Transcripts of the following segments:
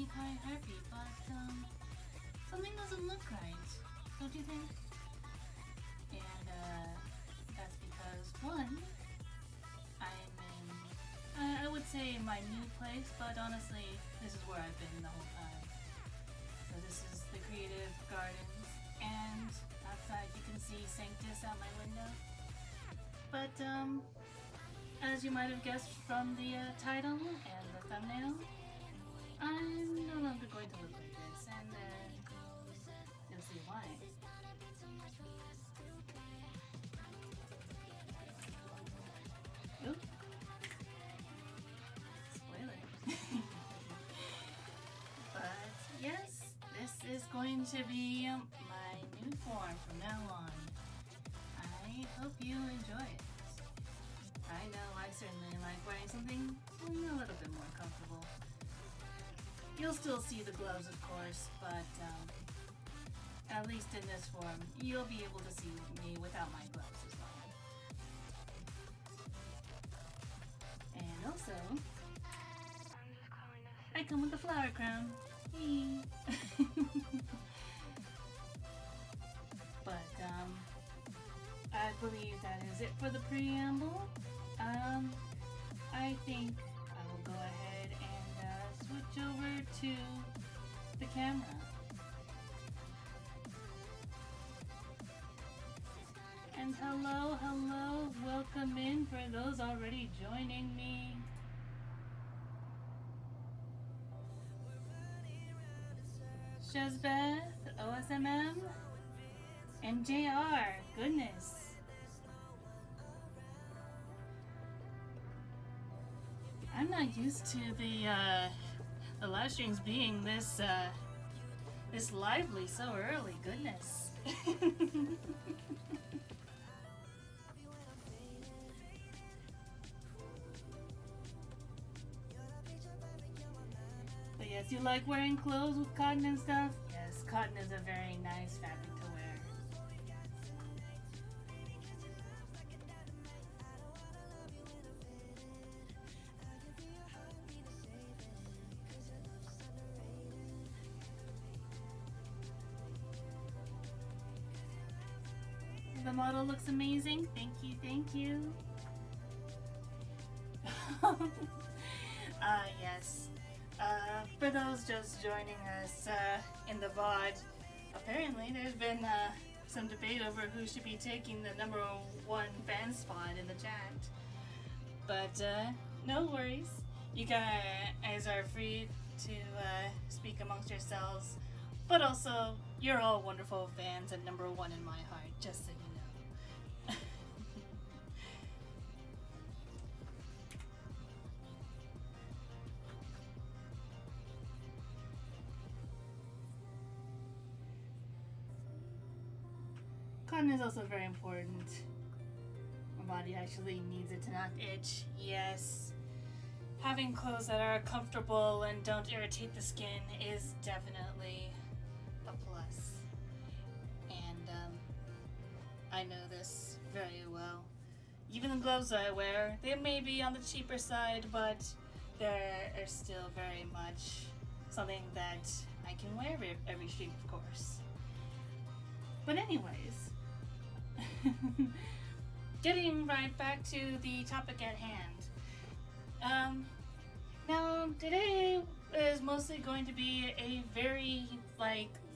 Hikari Harpy, but something doesn't look right, don't you think? And that's because one, I'm in, I would say my new place, but honestly, this is where I've been the whole time. So this is the Creative Gardens, and outside you can see Sanctus out my window. But as you might have guessed from the title and the thumbnail, I'm no longer going to look like this, and you'll see why. Oop. Spoiler. But yes, this is going to be my new form from now on. I hope you enjoy it. I know I certainly like wearing something a little bit more comfortable. You'll still see the gloves, of course, but at least in this form, you'll be able to see me without my gloves as well. And also, I come with a flower crown. Hey. But I believe that is it for the preamble. I think I will go ahead and switch over to the camera. And hello, welcome in for those already joining me. Shazbeth, OSMM, and JR, goodness. I'm not used to the live streams being this this lively so early, goodness. But yes, you like wearing clothes with cotton and stuff? Yes, cotton is a very nice fabric to wear. The model looks amazing. Thank you, thank you. Yes. For those just joining us in the VOD, apparently there's been some debate over who should be taking the #1 fan spot in the chat. But no worries. You guys are free to speak amongst yourselves. But also, you're all wonderful fans and #1 in my heart, just so you know. Cotton is also very important. My body actually needs it to not itch. Yes. Having clothes that are comfortable and don't irritate the skin is definitely a plus. And I know this very well. Even the gloves I wear, they may be on the cheaper side, but they're still very much something that I can wear every stream, of course. But anyways, getting right back to the topic at hand. Now today is mostly going to be a very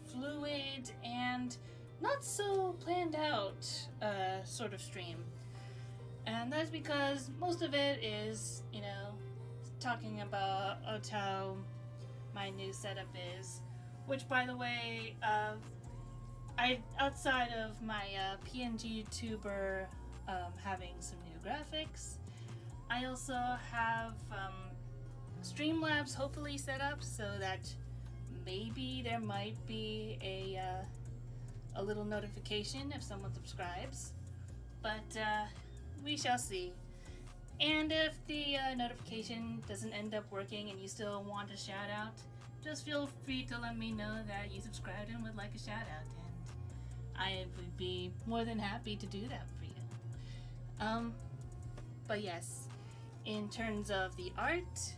fluid and not so planned out sort of stream. And that's because most of it is, talking about how my new setup is, which by the way, outside of my PNGtuber having some new graphics, I also have Streamlabs hopefully set up so that maybe there might be a little notification if someone subscribes, but we shall see. And if the notification doesn't end up working and you still want a shout out, just feel free to let me know that you subscribed and would like a shout out, and I would be more than happy to do that for you. But yes, in terms of the art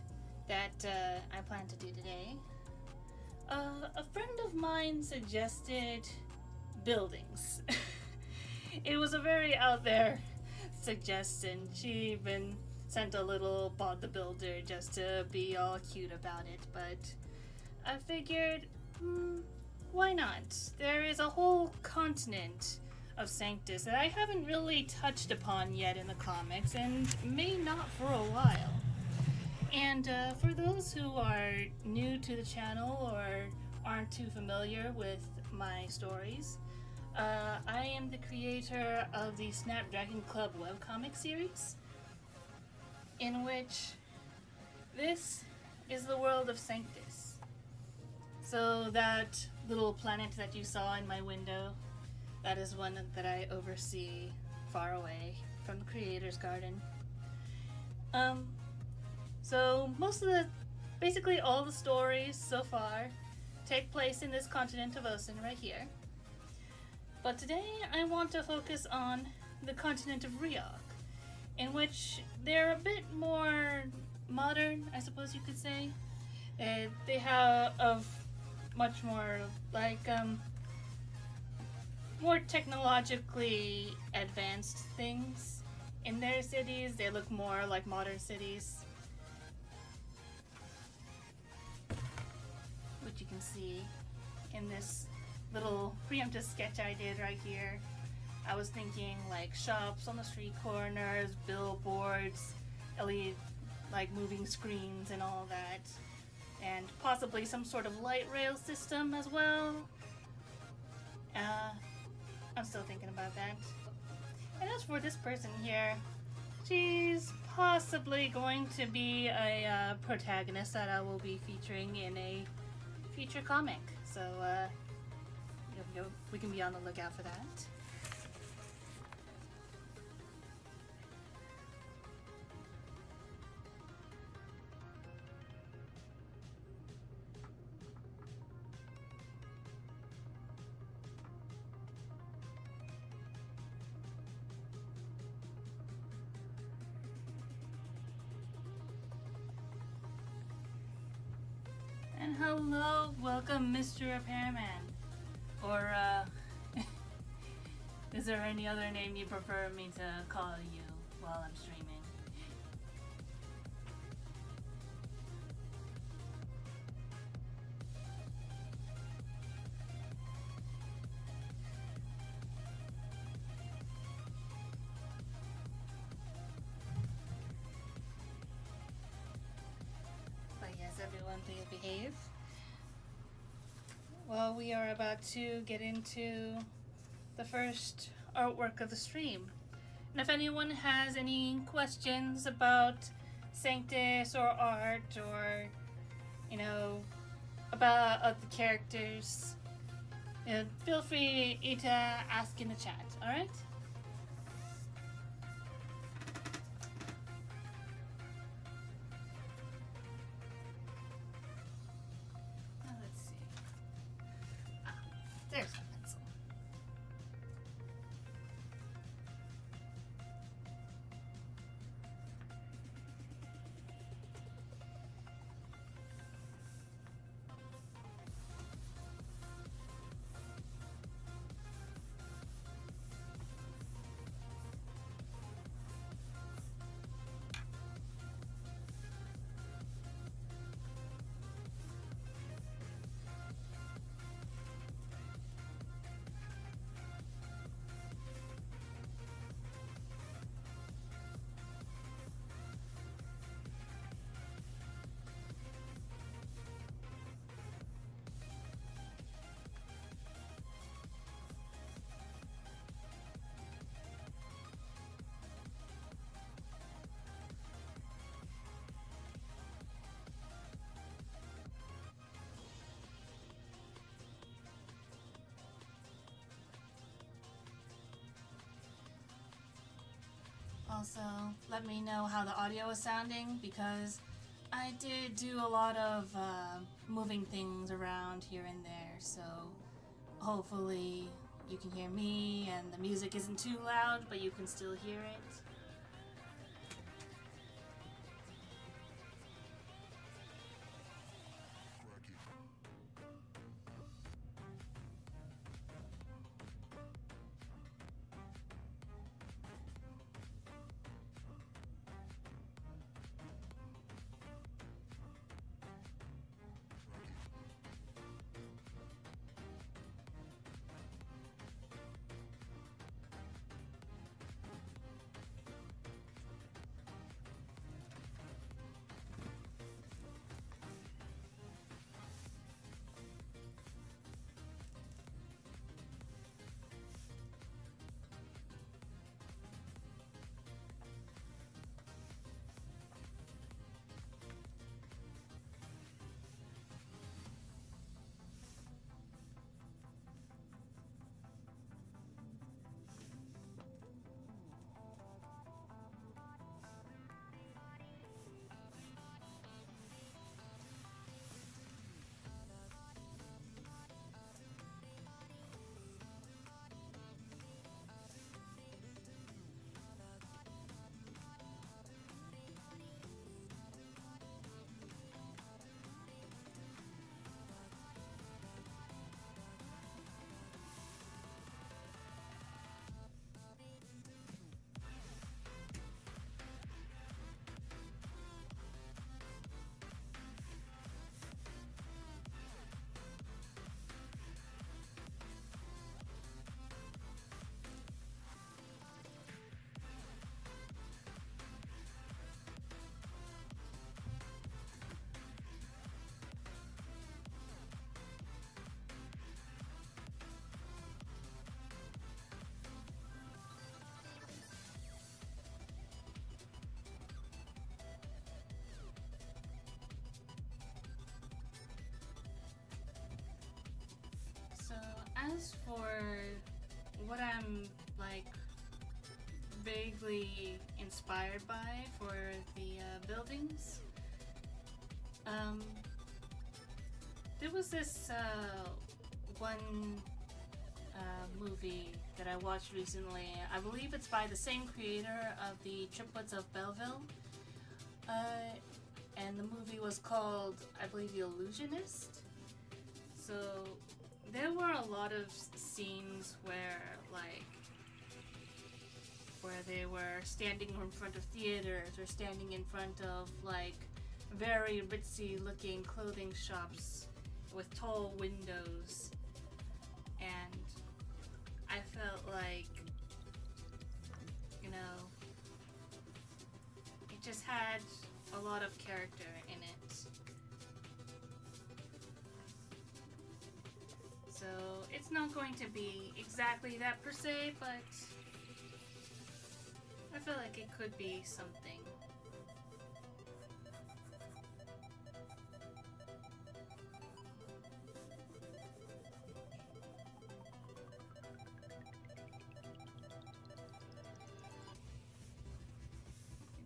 that I plan to do today, A friend of mine suggested buildings. It was a very out there suggestion. She even sent a little Bob the Builder just to be all cute about it, but I figured, why not? There is a whole continent of Sanctus that I haven't really touched upon yet in the comics, and may not for a while. And for those who are new to the channel or aren't too familiar with my stories, I am the creator of the Snapdragon Club webcomic series, in which this is the world of Sanctus. So that little planet that you saw in my window, that is one that I oversee far away from the Creator's Garden. So basically all the stories so far take place in this continent of Ocean right here. But today I want to focus on the continent of Riok, in which they're a bit more modern, I suppose you could say. They have much more more technologically advanced things in their cities. They look more like modern cities, which you can see in this little preemptive sketch I did right here. I was thinking like shops on the street corners, billboards, LED like moving screens and all that, and possibly some sort of light rail system as well. I'm still thinking about that. And as for this person here, she's possibly going to be a protagonist that I will be featuring in a future comic. So we can be on the lookout for that. And hello, welcome Mr. Repairman. Or, is there any other name you prefer me to call you while I'm streaming? But yes, everyone please behave. Well, we are about to get into the first artwork of the stream. And if anyone has any questions about Sanctus or art or, about the characters, feel free to ask in the chat, alright? There's my pencil. Also, let me know how the audio is sounding, because I did do a lot of moving things around here and there, so hopefully you can hear me and the music isn't too loud, but you can still hear it. as for what I'm like vaguely inspired by for the buildings, there was this one movie that I watched recently. I believe it's by the same creator of the Triplets of Belleville. And the movie was called, I believe, The Illusionist. So there were a lot of scenes where they were standing in front of theaters or standing in front of like very ritzy looking clothing shops with tall windows, and I felt like, you know, it just had a lot of character in it. So it's not going to be exactly that per se, but I feel like it could be something.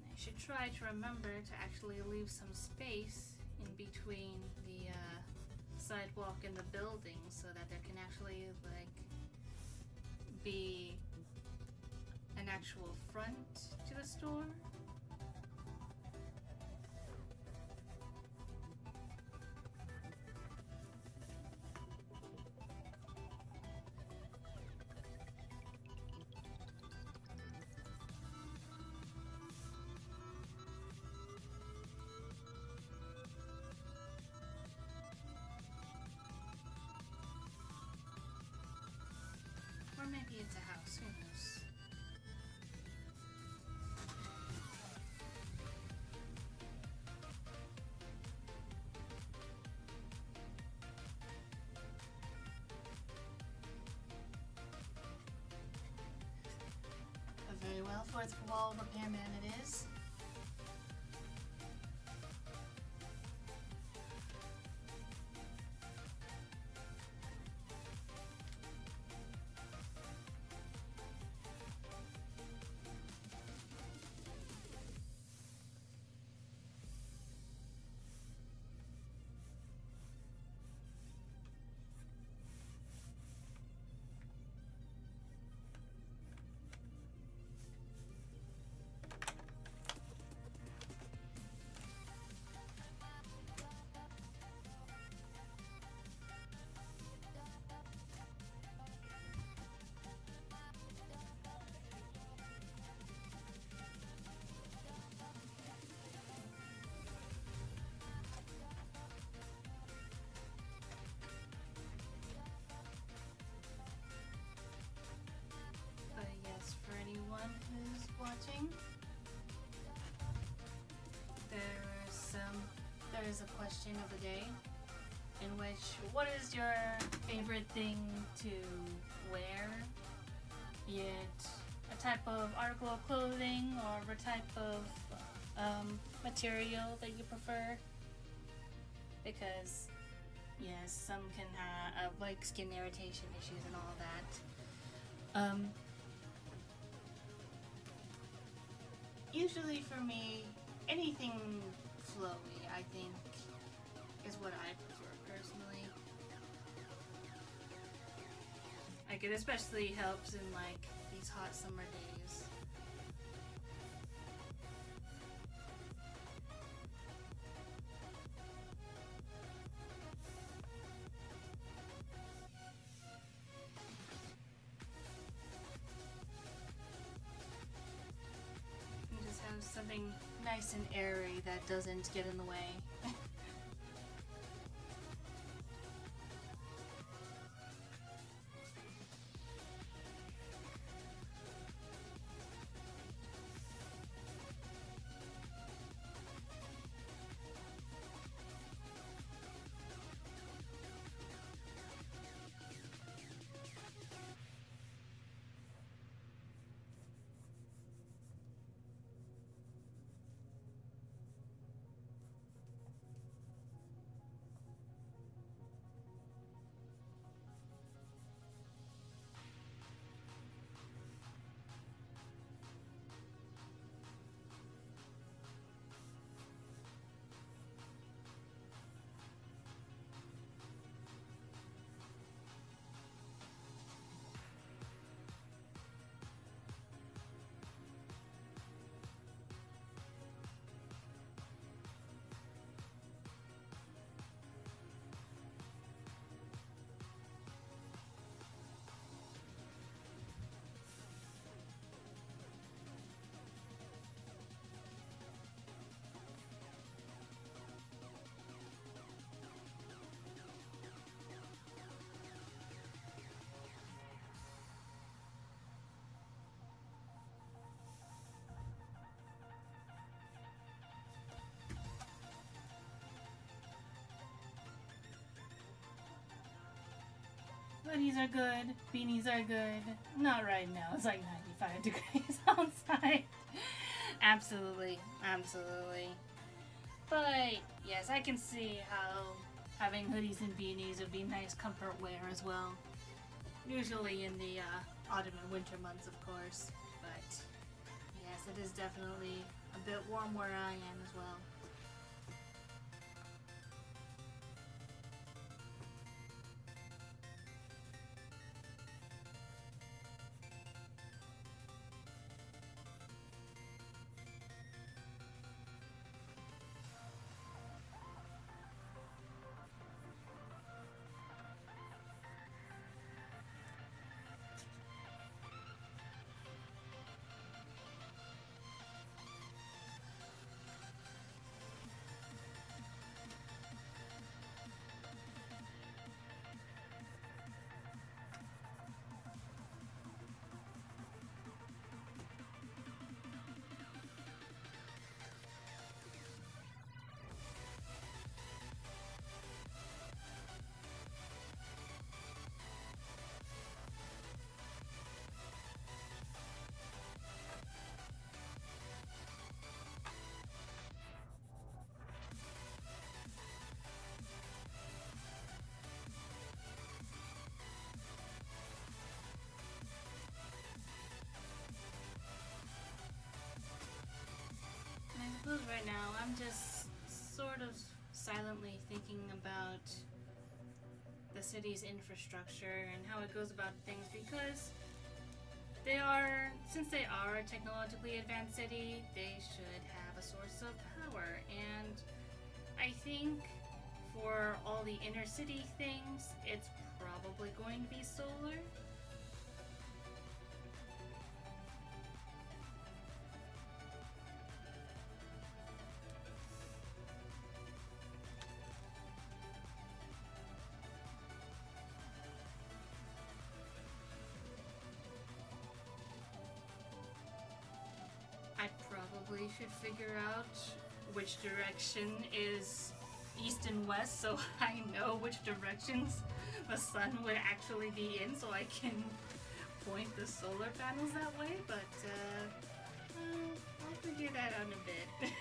I should try to remember to actually leave some space in between the sidewalk and the building so that there can actually like be an actual front to the store. Or maybe it's a house, who knows? Very well, fourth wall repairman it is. Anyone who's watching, there is a question of the day in which, what is your favorite thing to wear? Be it a type of article of clothing or a type of material that you prefer, because yes, some can have like skin irritation issues and all that. Usually for me, anything flowy, I think, is what I prefer personally. Like, it especially helps in like these hot summer days. Something nice and airy that doesn't get in the way. Hoodies are good, beanies are good. Not right now, it's like 95 degrees outside. Absolutely, absolutely. But yes, I can see how having hoodies and beanies would be nice comfort wear as well. Usually in the autumn and winter months, of course. But yes, it is definitely a bit warm where I am as well. I suppose right now I'm just sort of silently thinking about the city's infrastructure and how it goes about things because since they are a technologically advanced city, they should have a source of power. And I think for all the inner city things, it's probably going to be solar. I probably should figure out which direction is east and west so I know which directions the sun would actually be in so I can point the solar panels that way, but I'll figure that out in a bit.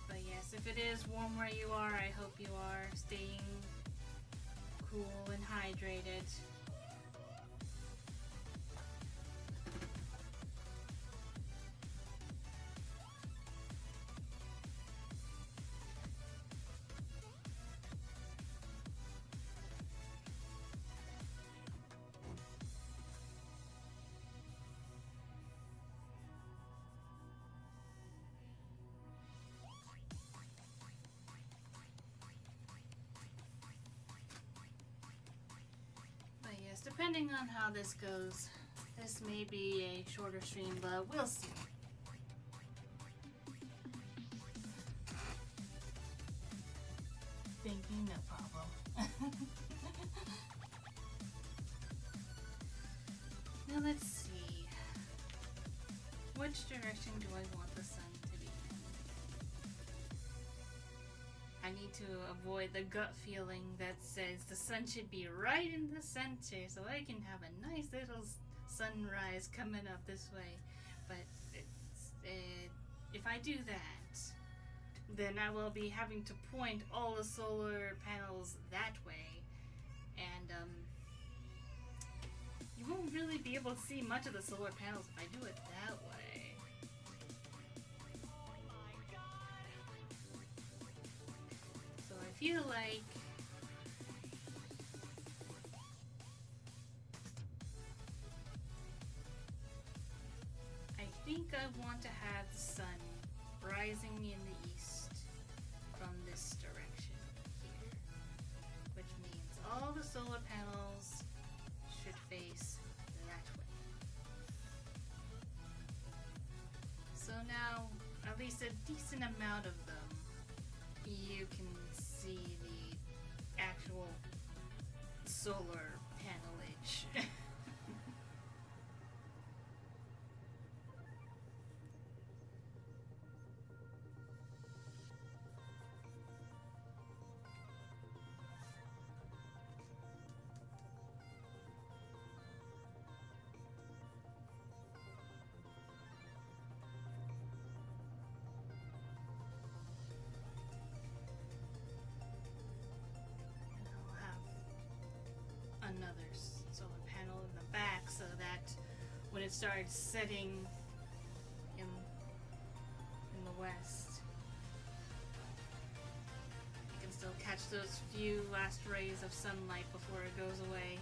But yes, if it is warm where you are, I hope you are staying cool and hydrated. Depending on how this goes, this may be a shorter stream, but we'll see. Thank you, no problem. Now let's see. Which direction do I want the sun to be in? I need to avoid the gut feeling that says the sun should be right in the center so I can have a nice little sunrise coming up this way. But if I do that, then I will be having to point all the solar panels that way. And you won't really be able to see much of the solar panels if I do it that way. I feel like I think I want to have the sun rising in the east from this direction here, which means all the solar panels should face that way. So now at least a decent amount of them you can see the actual solar another solar panel in the back so that when it starts setting in the west, you can still catch those few last rays of sunlight before it goes away.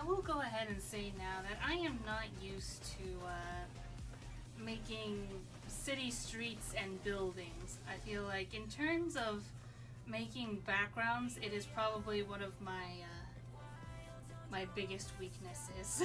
I will go ahead and say now that I am not used to making city streets and buildings. I feel like in terms of making backgrounds, it is probably one of my my biggest weaknesses.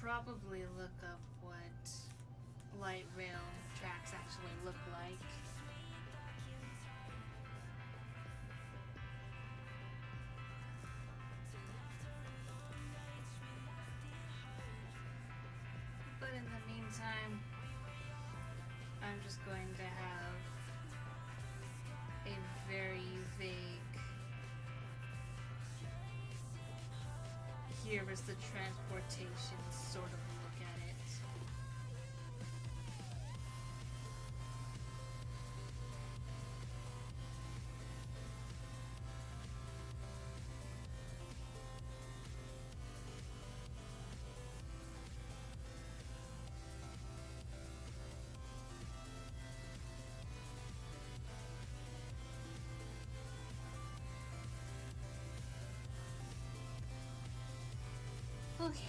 Probably look up what light rail tracks actually look like. But in the meantime, I'm just going to have a very vague, here is the transportation sort of look at it. Okay.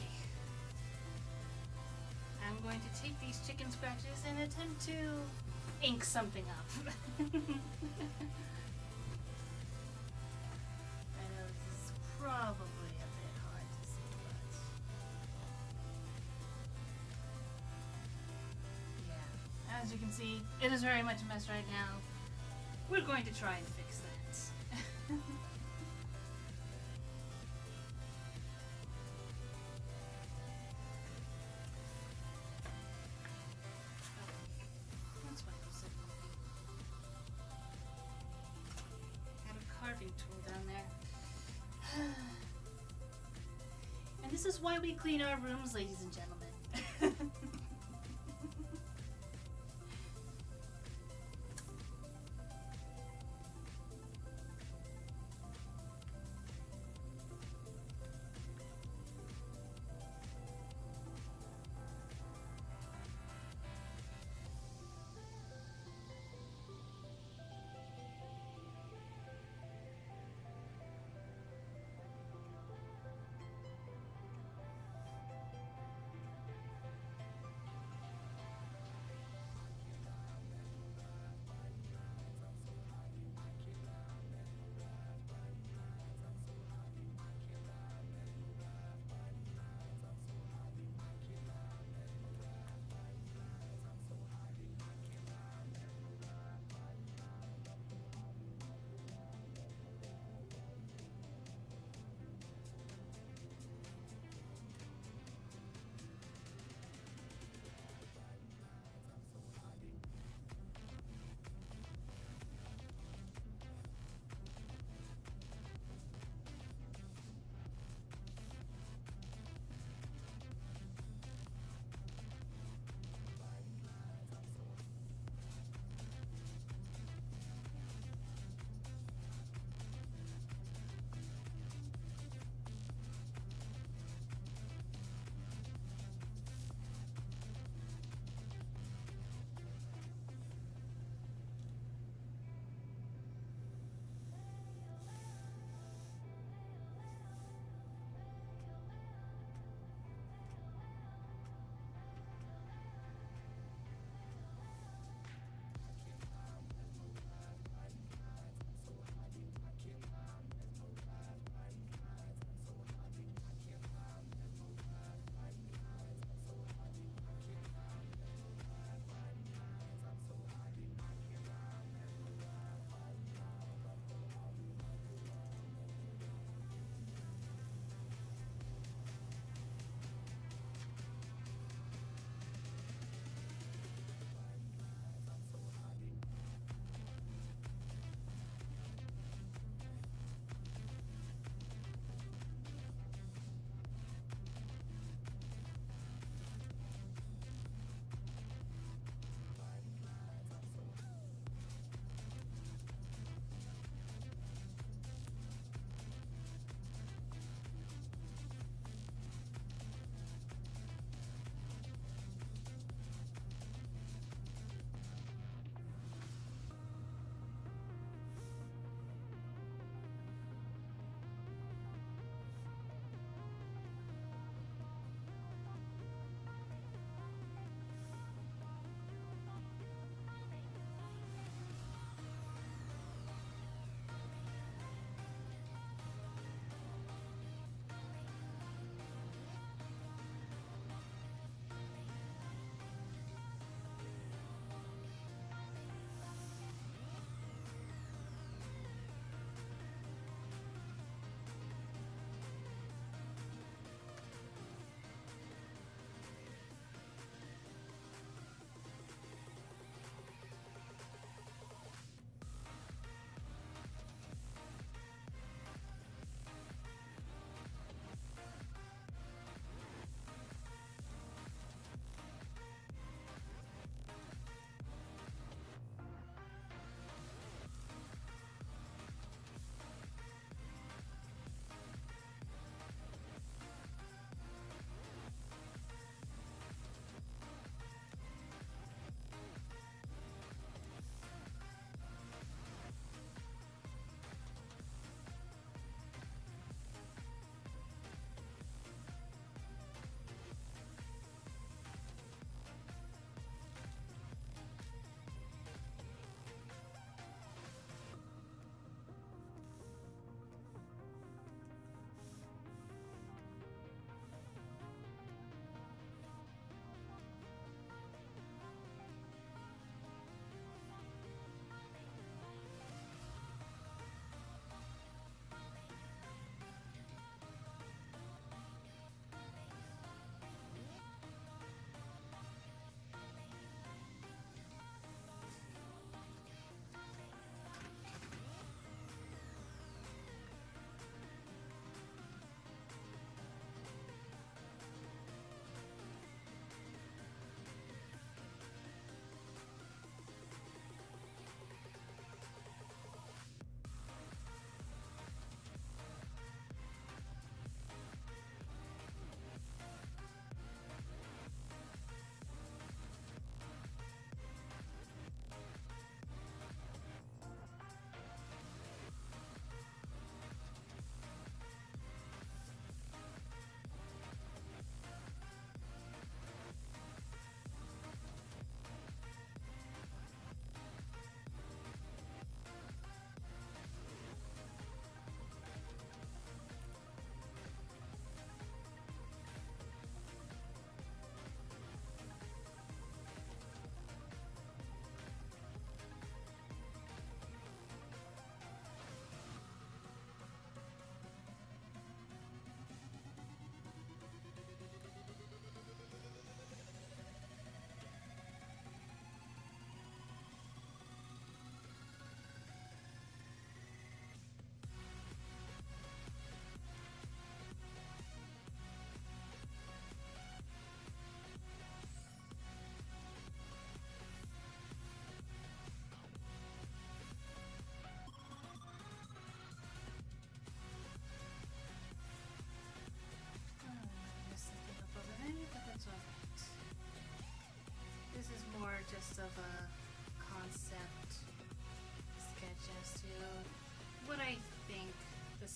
I'm going to take these chicken scratches and attempt to ink something up. I know this is probably a bit hard to see, but yeah. As you can see, it is very much a mess right now. We're going to try and fix that. Tool down there. And this is why we clean our rooms, ladies and gentlemen.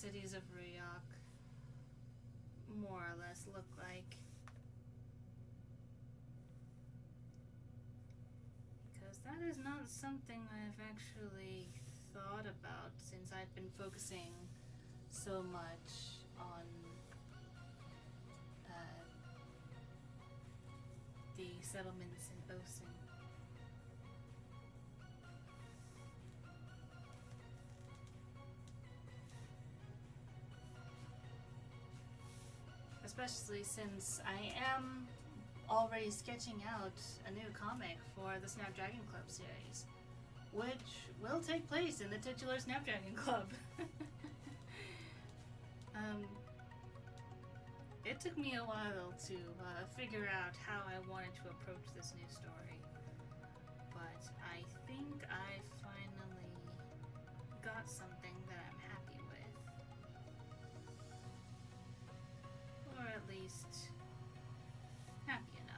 cities of Ryok more or less look like. Because that is not something I've actually thought about since I've been focusing so much on the settlements in Osen. Especially since I am already sketching out a new comic for the Snapdragon Club series, which will take place in the titular Snapdragon Club. It took me a while to figure out how I wanted to approach this new story, but I think I finally got something that I'm happy with. Or at least happy enough.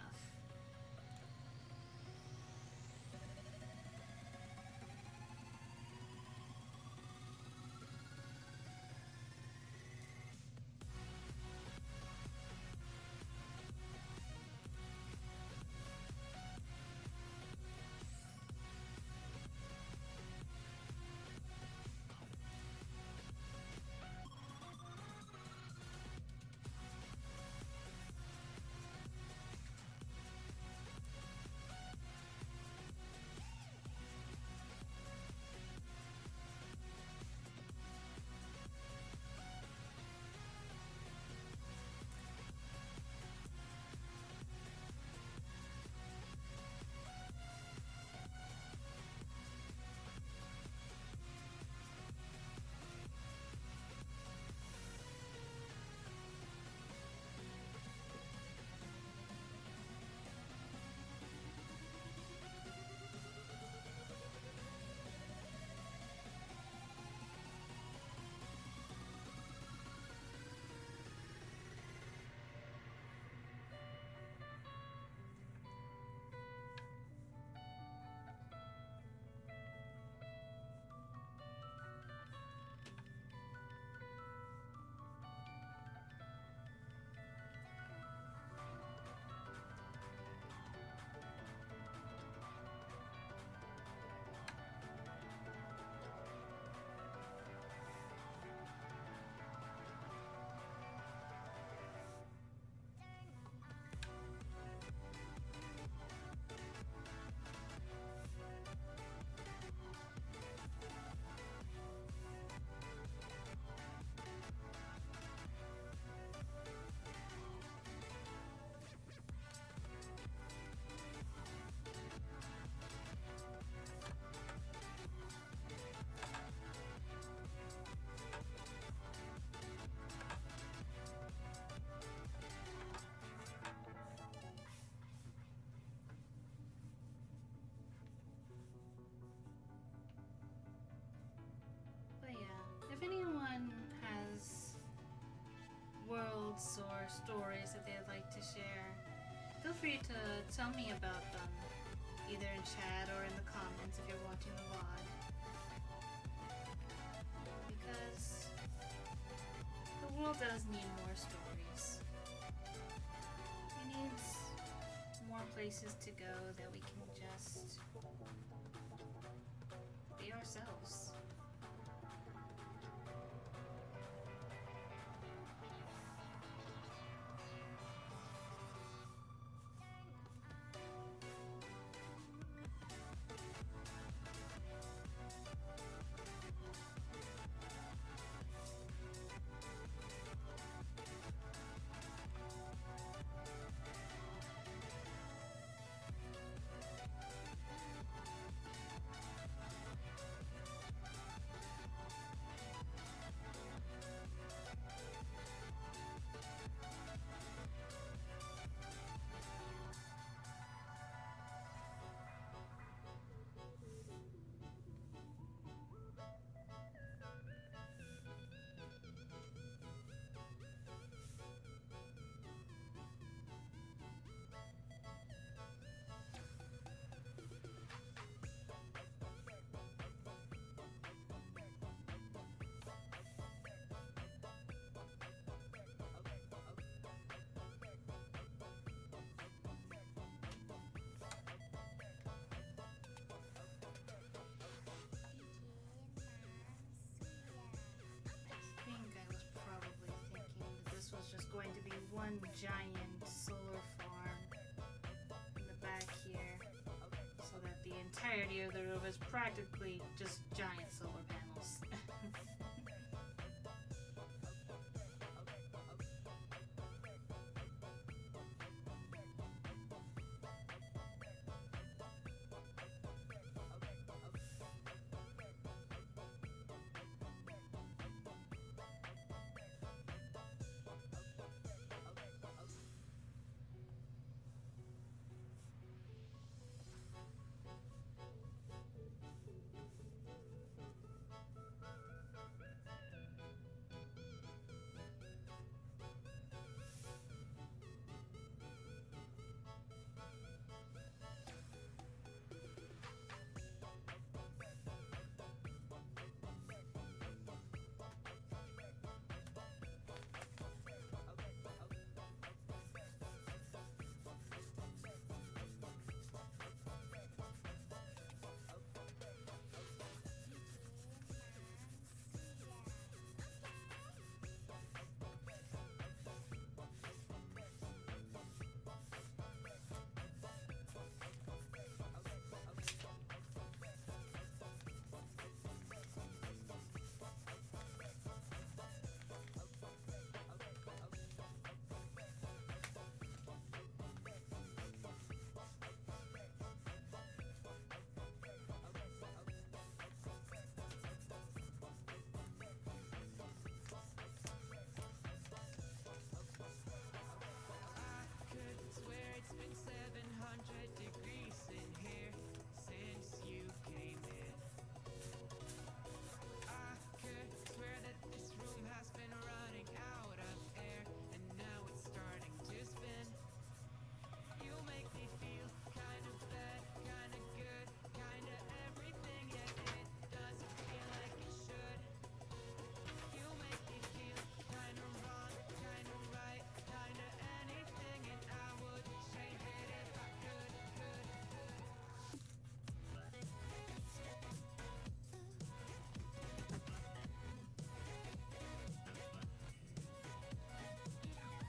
If anyone has worlds or stories that they'd like to share, feel free to tell me about them, either in chat or in the comments if you're watching the VOD. Because the world does need more stories. It needs more places to go that we can just be ourselves. one giant solar farm in the back here, so that the entirety of the roof is practically just giant solar panels.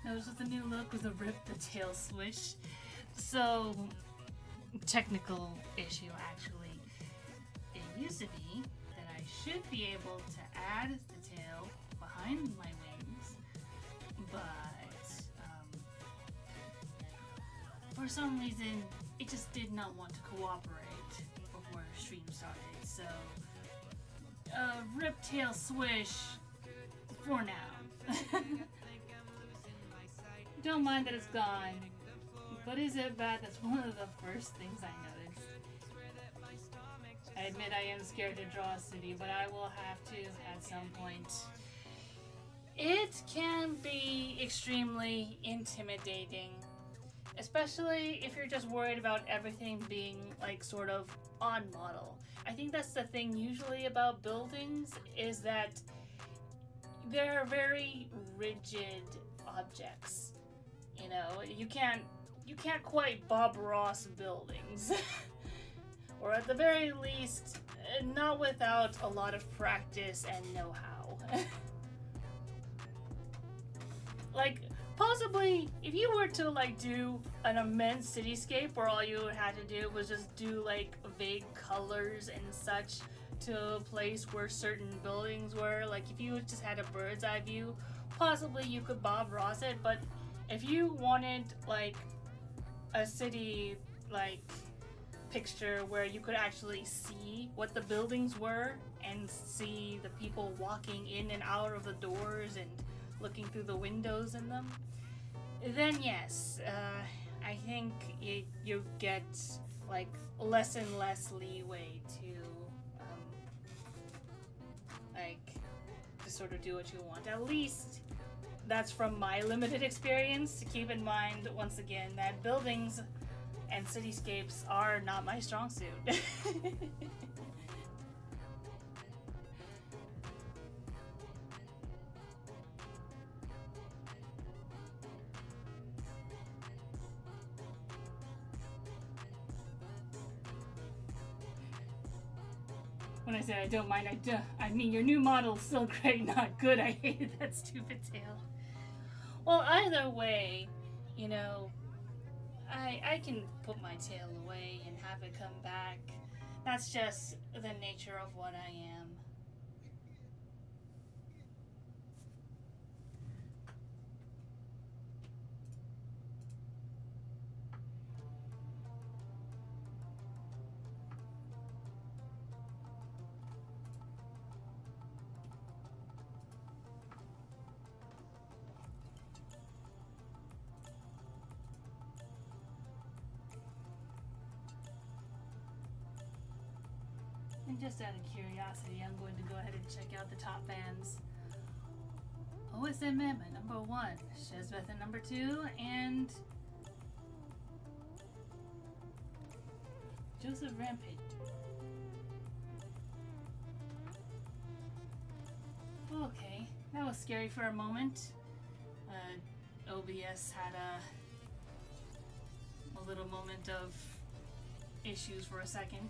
Notice with the new look was a rip the tail swish. So, technical issue actually. It used to be that I should be able to add the tail behind my wings, but for some reason it just did not want to cooperate before stream started. So, rip tail swish for now. Don't mind that it's gone, but is it bad? That's one of the first things I noticed. I admit I am scared to draw a city, but I will have to at some point. It can be extremely intimidating, especially if you're just worried about everything being like sort of on model. I think that's the thing usually about buildings, is that they're very rigid objects. You know, you can't quite Bob Ross buildings. Or at the very least, not without a lot of practice and know-how. Like, possibly, if you were to like do an immense cityscape where all you had to do was just do like vague colors and such to a place where certain buildings were, like if you just had a bird's eye view, possibly you could Bob Ross it. But if you wanted like a city like picture where you could actually see what the buildings were and see the people walking in and out of the doors and looking through the windows in them, then yes, I think you get like less and less leeway to like to sort of do what you want. At least that's from my limited experience. Keep in mind, once again, that buildings and cityscapes are not my strong suit. When I say I don't mind, I mean your new model is still great, not good. I hated that stupid tail. Well, either way, you know, I can put my tail away and have it come back. That's just the nature of what I am. And just out of curiosity, I'm going to go ahead and check out the top bands. OSM at number 1, Shezbeth at number 2, and Joseph Rampage. Okay, that was scary for a moment. OBS had a little moment of issues for a second.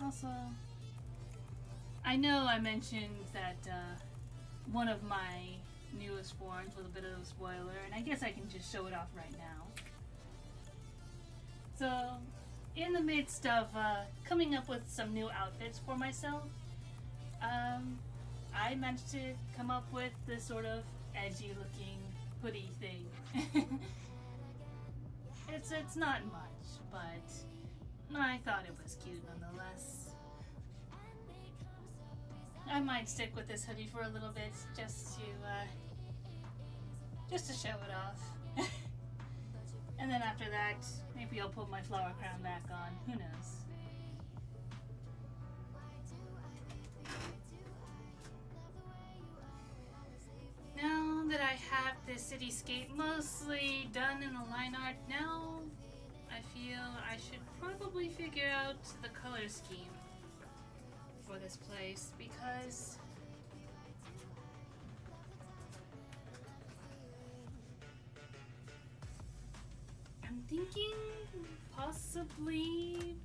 Also, I know I mentioned that one of my newest forms was a bit of a spoiler, and I guess I can just show it off right now. So, in the midst of coming up with some new outfits for myself, I managed to come up with this sort of edgy looking hoodie thing. It's not much, but I thought it was cute nonetheless. I might stick with this hoodie for a little bit just to show it off. And then after that, maybe I'll put my flower crown back on. Who knows? Now that I have the cityscape mostly done in the line art, now I feel I should probably figure out the color scheme for this place, because I'm thinking possibly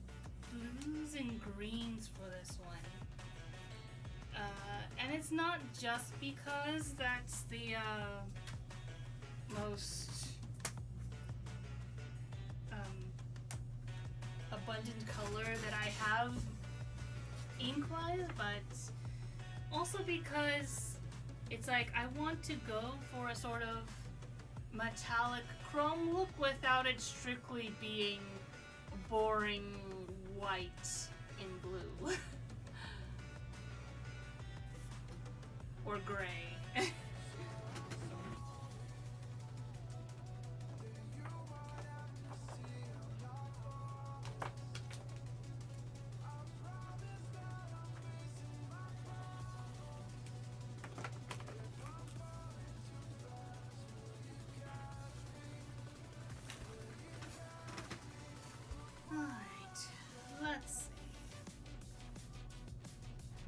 blues and greens for this one. And it's not just because that's the most abundant color that I have ink-wise, but also because it's like I want to go for a sort of metallic chrome look without it strictly being boring white and blue. Or gray. Let's see.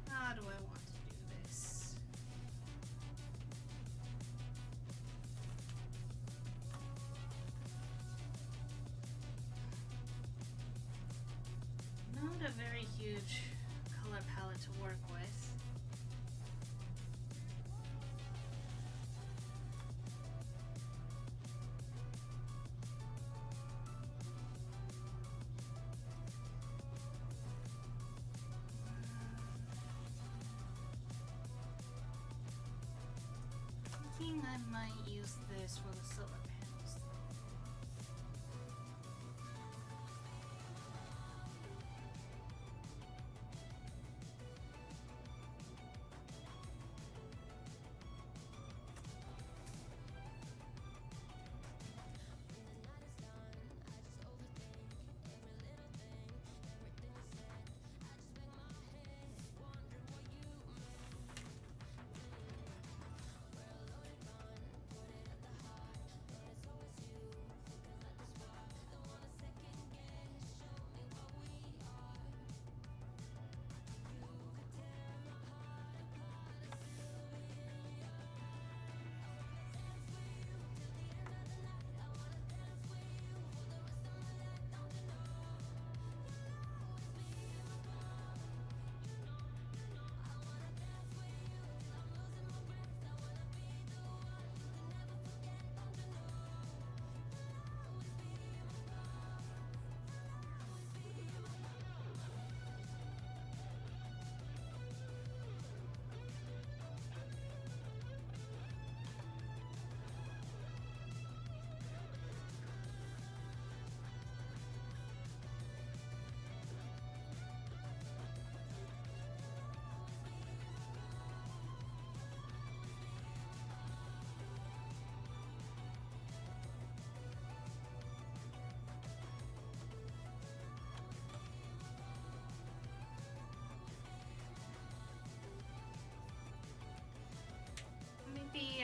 How do I want to do this? Not a very huge color palette to work with. I might use this for the solar panels.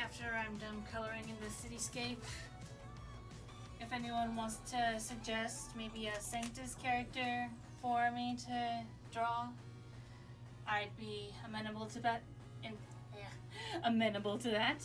after I'm done coloring in the cityscape. If anyone wants to suggest maybe a Sanctus character for me to draw, I'd be amenable to that. Amenable to that.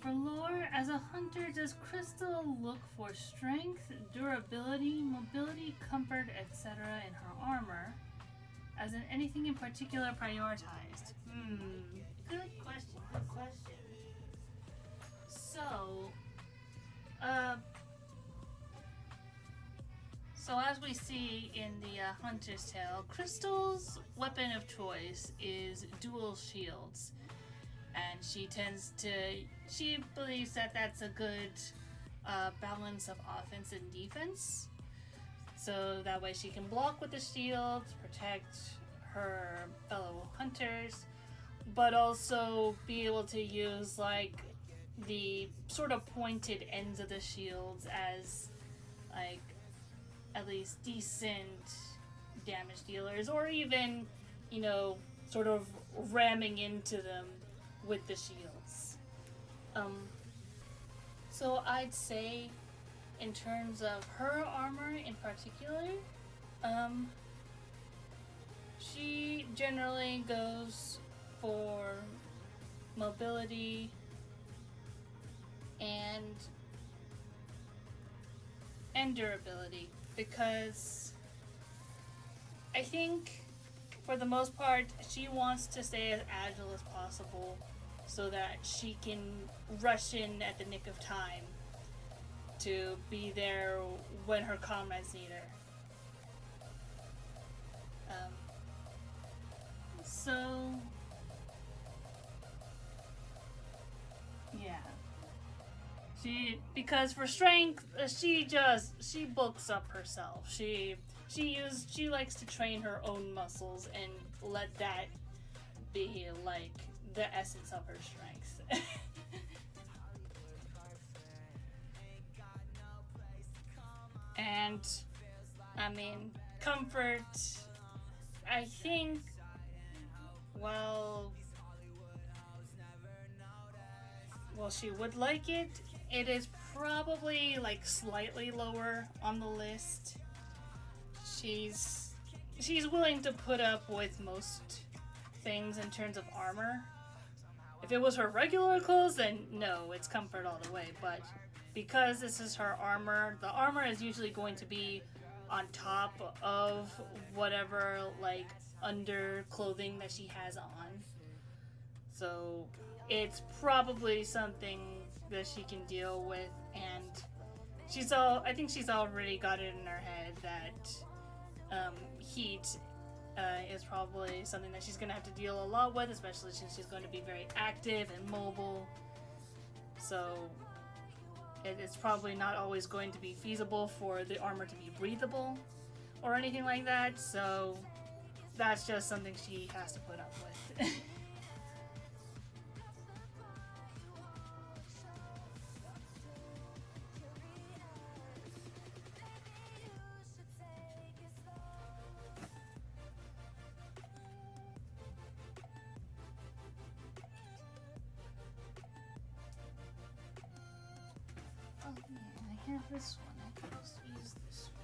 For lore, as a hunter, does Crystal look for strength, durability, mobility, comfort, etc. in her armor? As in anything in particular prioritized? Good question, good question. So as we see in the Hunter's Tale, Crystal's weapon of choice is dual shields. And she believes that that's a good balance of offense and defense. So that way she can block with the shields, protect her fellow hunters, but also be able to use like the sort of pointed ends of the shields as like at least decent damage dealers, or even, you know, sort of ramming into them with the shields. So I'd say in terms of her armor in particular, she generally goes for mobility and durability, because I think for the most part she wants to stay as agile as possible so that she can rush in at the nick of time to be there when her comrades need her. So yeah, because for strength, she bulks up herself. She likes to train her own muscles and let that be like the essence of her strength. And I mean, comfort, I think, well, she would like it. It is probably like slightly lower on the list. She's willing to put up with most things in terms of armor. If it was her regular clothes, then no, it's comfort all the way. But because this is her armor, the armor is usually going to be on top of whatever like under clothing that she has on. So it's probably something that she can deal with, and I think she's already got it in her head that heat is probably something that she's going to have to deal a lot with, especially since she's going to be very active and mobile. So it's probably not always going to be feasible for the armor to be breathable or anything like that, so that's just something she has to put up with. Oh yeah, I have this one. I can also use this one.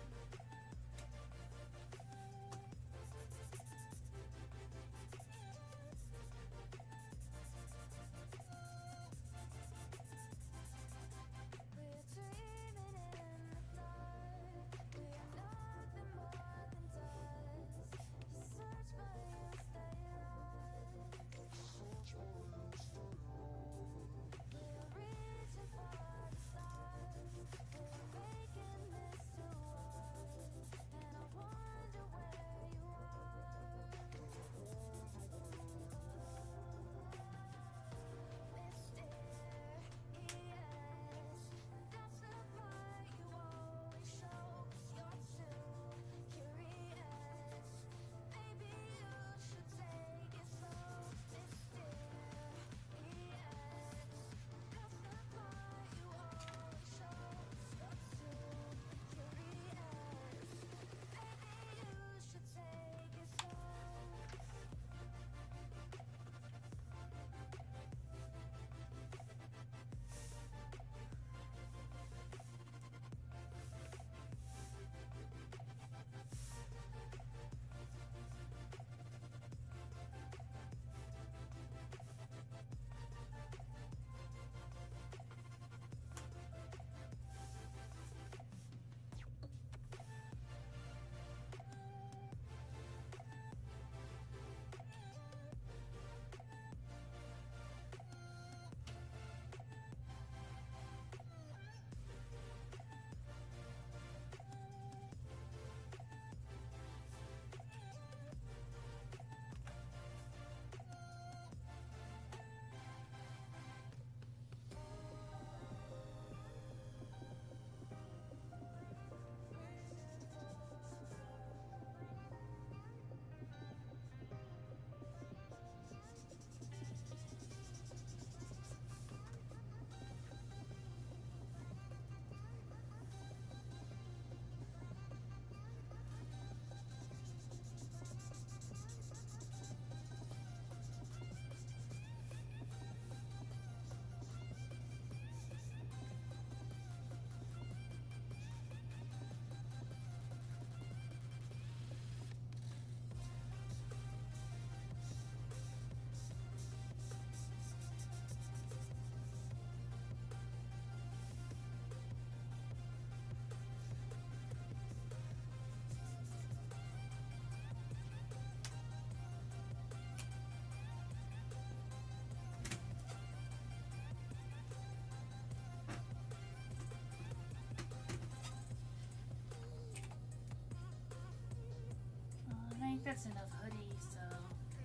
that's enough hoodie, so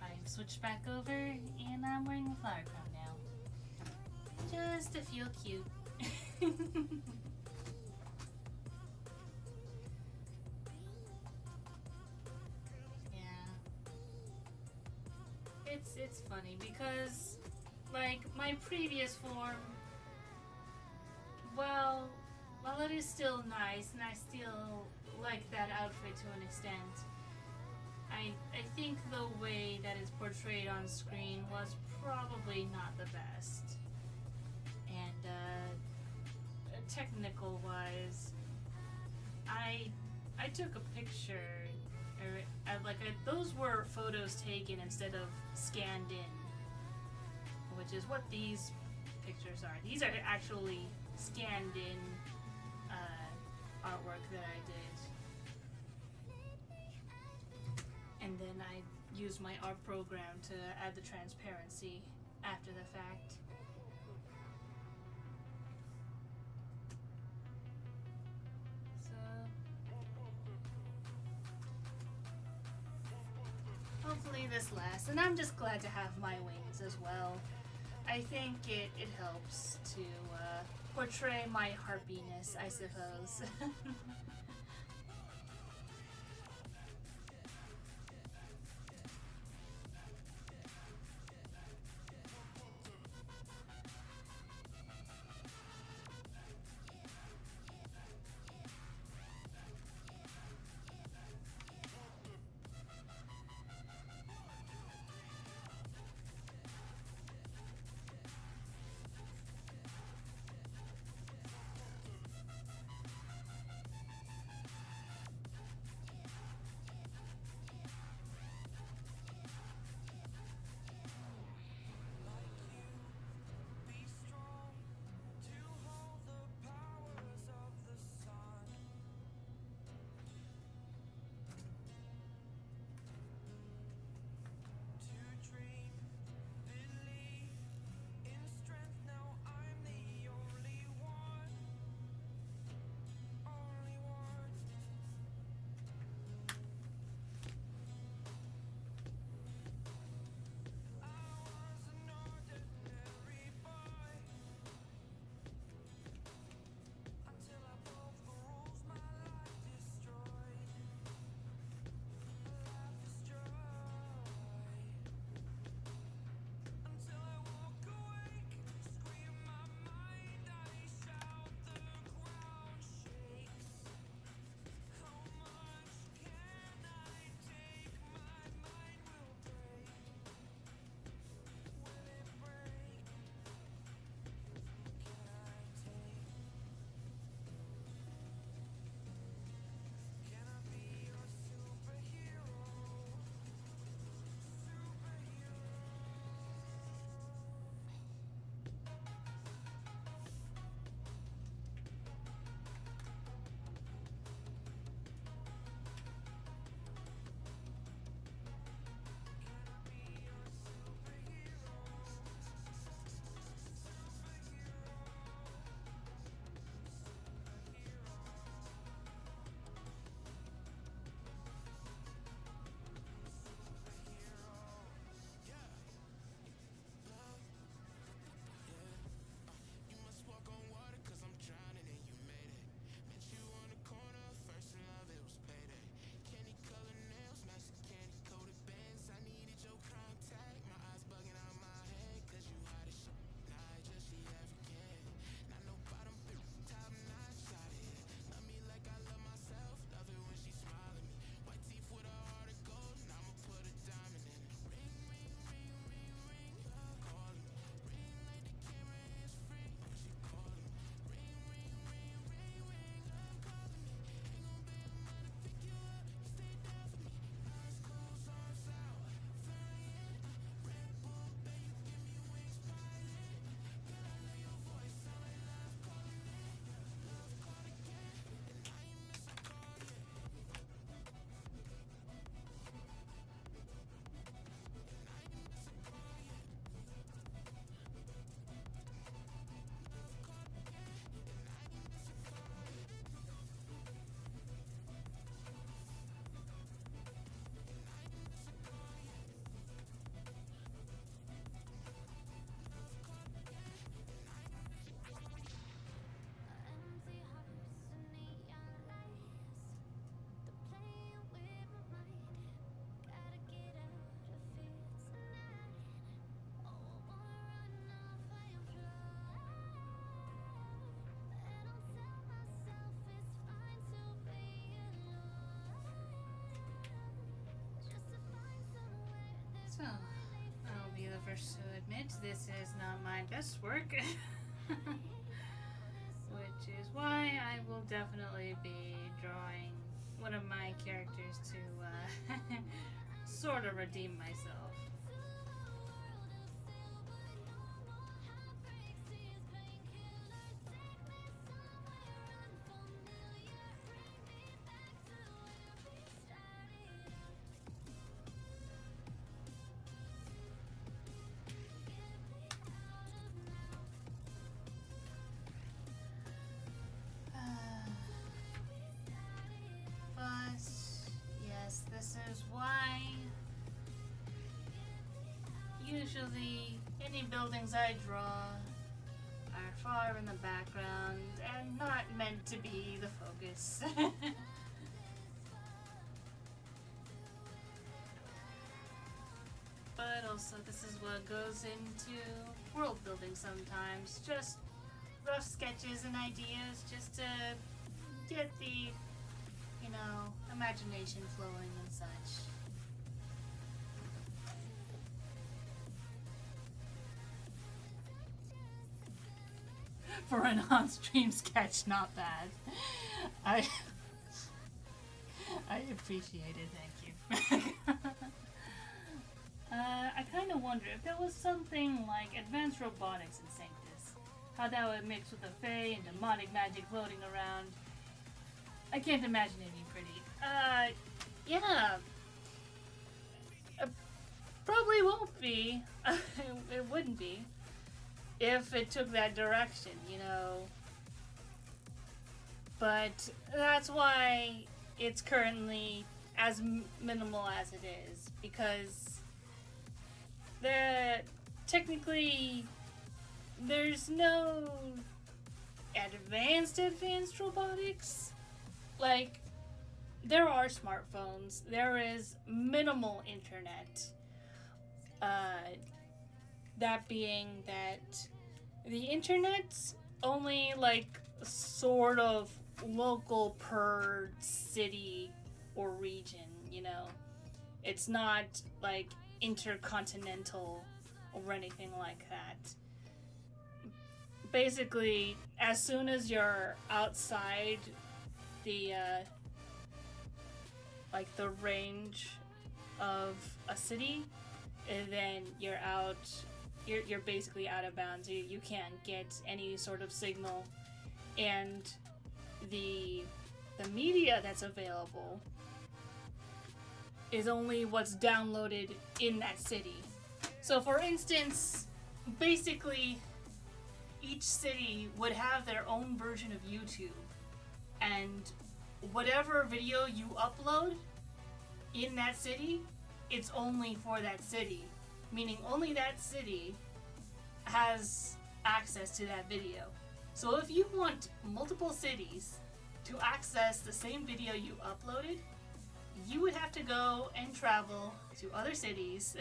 I've switched back over and I'm wearing a flower crown now. Just to feel cute. Yeah. It's funny because like my previous form, well, while it is still nice and I still like that outfit to an extent, I think the way that it's portrayed on screen was probably not the best. And technical wise, I took a picture, or those were photos taken instead of scanned in, which is what these pictures are. These are actually scanned in artwork that I did. And then I used my art program to add the transparency after the fact. So hopefully this lasts, and I'm just glad to have my wings as well. I think it helps to portray my harpiness, I suppose. So, I'll be the first to admit this is not my best work. Which is why I will definitely be drawing one of my characters to sort of redeem myself. This is why usually any buildings I draw are far in the background and not meant to be the focus. But also this is what goes into world building sometimes. Just rough sketches and ideas just to get the imagination flowing and such. For an on-stream sketch, not bad. I appreciate it, thank you. I kind of wonder if there was something like advanced robotics in Sanctus, how that would mix with the Fae and demonic magic floating around. I can't imagine it being pretty. Yeah. Probably won't be. It wouldn't be. If it took that direction, But that's why it's currently as minimal as it is. Because technically, there's no advanced robotics. Like, there are smartphones, there is minimal internet. That being that the internet's only like sort of local per city or region, It's not like intercontinental or anything like that. Basically, as soon as you're outside the the range of a city, and then you're basically out of bounds. You can't get any sort of signal, and the media that's available is only what's downloaded in that city. So for instance, basically each city would have their own version of YouTube, and whatever video you upload in that city, it's only for that city. Meaning only that city has access to that video. So if you want multiple cities to access the same video you uploaded, you would have to go and travel to other cities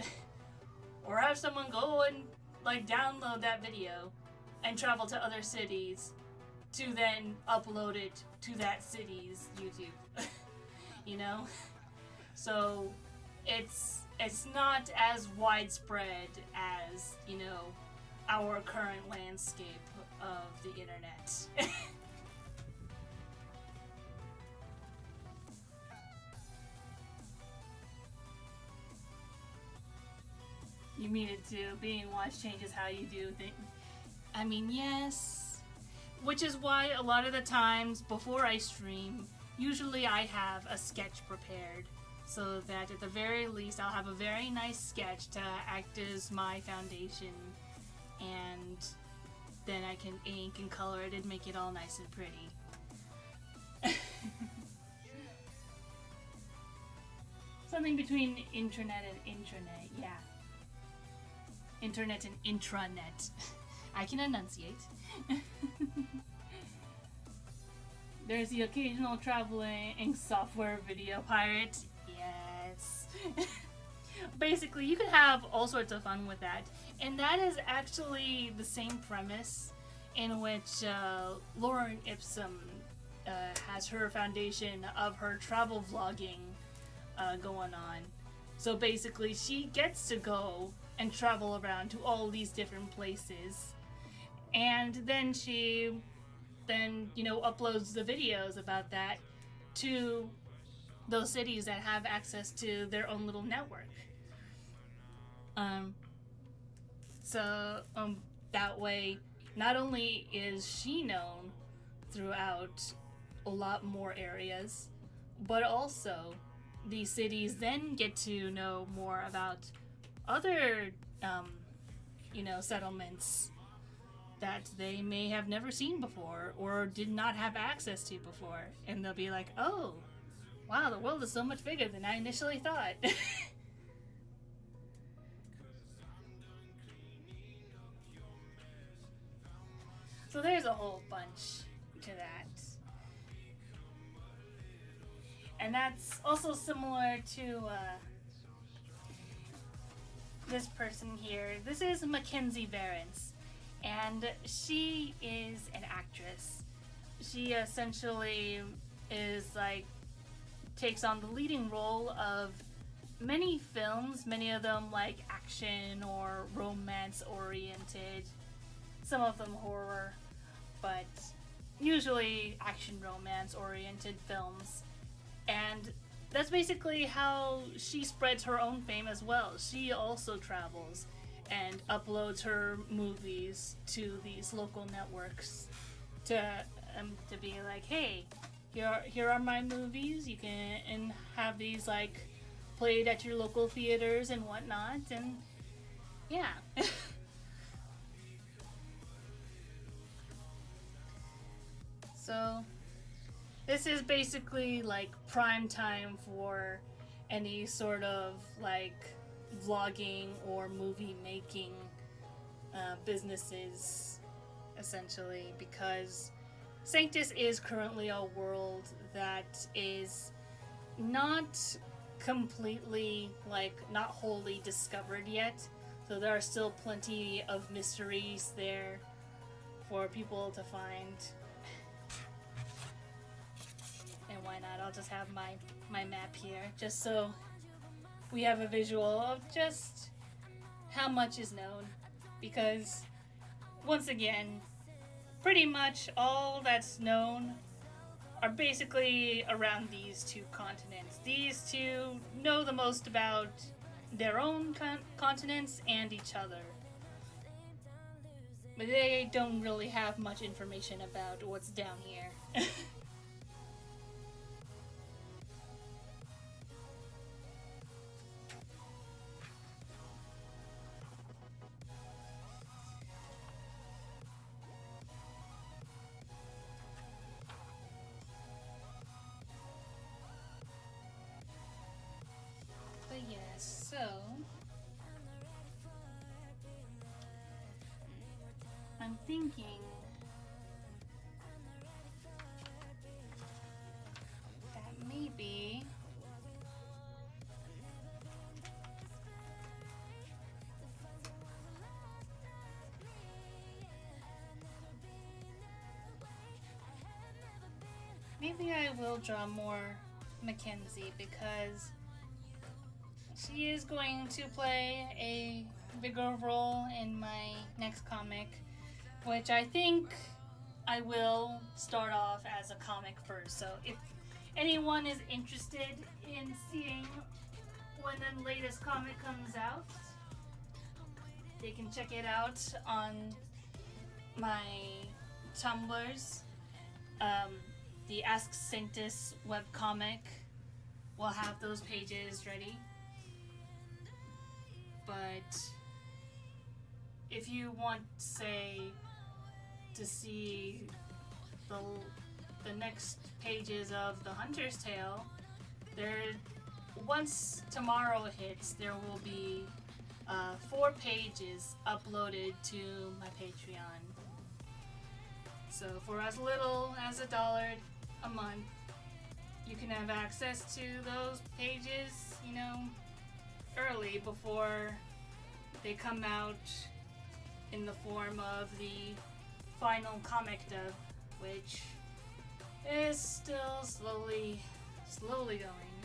or have someone go and download that video and travel to other cities to then upload it to that city's YouTube. So it's not as widespread as, our current landscape of the internet. You mean it too? Being watched changes how you do things. I mean, yes. Which is why a lot of the times before I stream, usually I have a sketch prepared. So that at the very least I'll have a very nice sketch to act as my foundation. And then I can ink and color it and make it all nice and pretty. Something between internet and intranet, yeah. Internet and intranet. I can enunciate. There's the occasional traveling software video pirate. Yes. Basically, you can have all sorts of fun with that. And that is actually the same premise in which Lauren Ipsum has her foundation of her travel vlogging going on. So basically, she gets to go and travel around to all these different places. And then she uploads the videos about that to those cities that have access to their own little network. Um, so that way, not only is she known throughout a lot more areas, but also these cities then get to know more about other, settlements that they may have never seen before or did not have access to before. And they'll be like, oh, wow, the world is so much bigger than I initially thought. So there's a whole bunch to that. And that's also similar to this person here. This is Mackenzie Varens, and she is an actress. She essentially takes on the leading role of many films, many of them like action or romance oriented, some of them horror, but usually action romance oriented films. And that's basically how she spreads her own fame as well. She also travels and uploads her movies to these local networks to be like, hey, here are my movies. You can have these played at your local theaters and whatnot. And yeah. So this is basically prime time for any sort of vlogging or movie making businesses, essentially, because Sanctus is currently a world that is not completely, not wholly discovered yet. So there are still plenty of mysteries there for people to find. And why not? I'll just have my map here, just so we have a visual of just how much is known. Because, once again, pretty much all that's known are basically around these two continents. These two know the most about their own continents and each other. But they don't really have much information about what's down here. So, I'm thinking that maybe I will draw more Mackenzie, because she is going to play a bigger role in my next comic, which I think I will start off as a comic first. So if anyone is interested in seeing when the latest comic comes out, they can check it out on my Tumblrs. The Ask Sanctus webcomic will have those pages ready. But if you want, say, to see the next pages of The Hunter's Tale, once tomorrow hits, there will be 4 pages uploaded to my Patreon. So for as little as $1 a month, you can have access to those pages, early before they come out in the form of the final comic dub, which is still slowly going.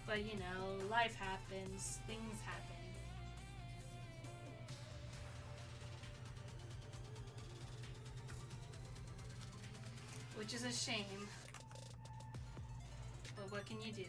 But you know, life happens, things happen. Which is a shame. But what can you do?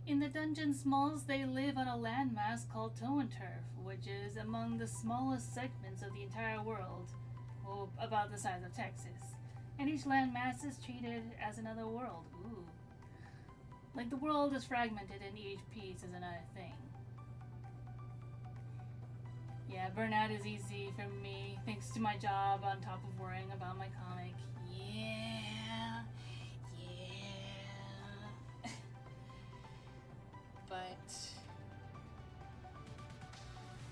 In the dungeon's malls, they live on a landmass called Toe and Turf, which is among the smallest segments of the entire world, well, about the size of Texas. And each landmass is treated as another world. Ooh. Like the world is fragmented and each piece is another thing. Yeah, burnout is easy for me, thanks to my job on top of worrying about my comic. Yeah. But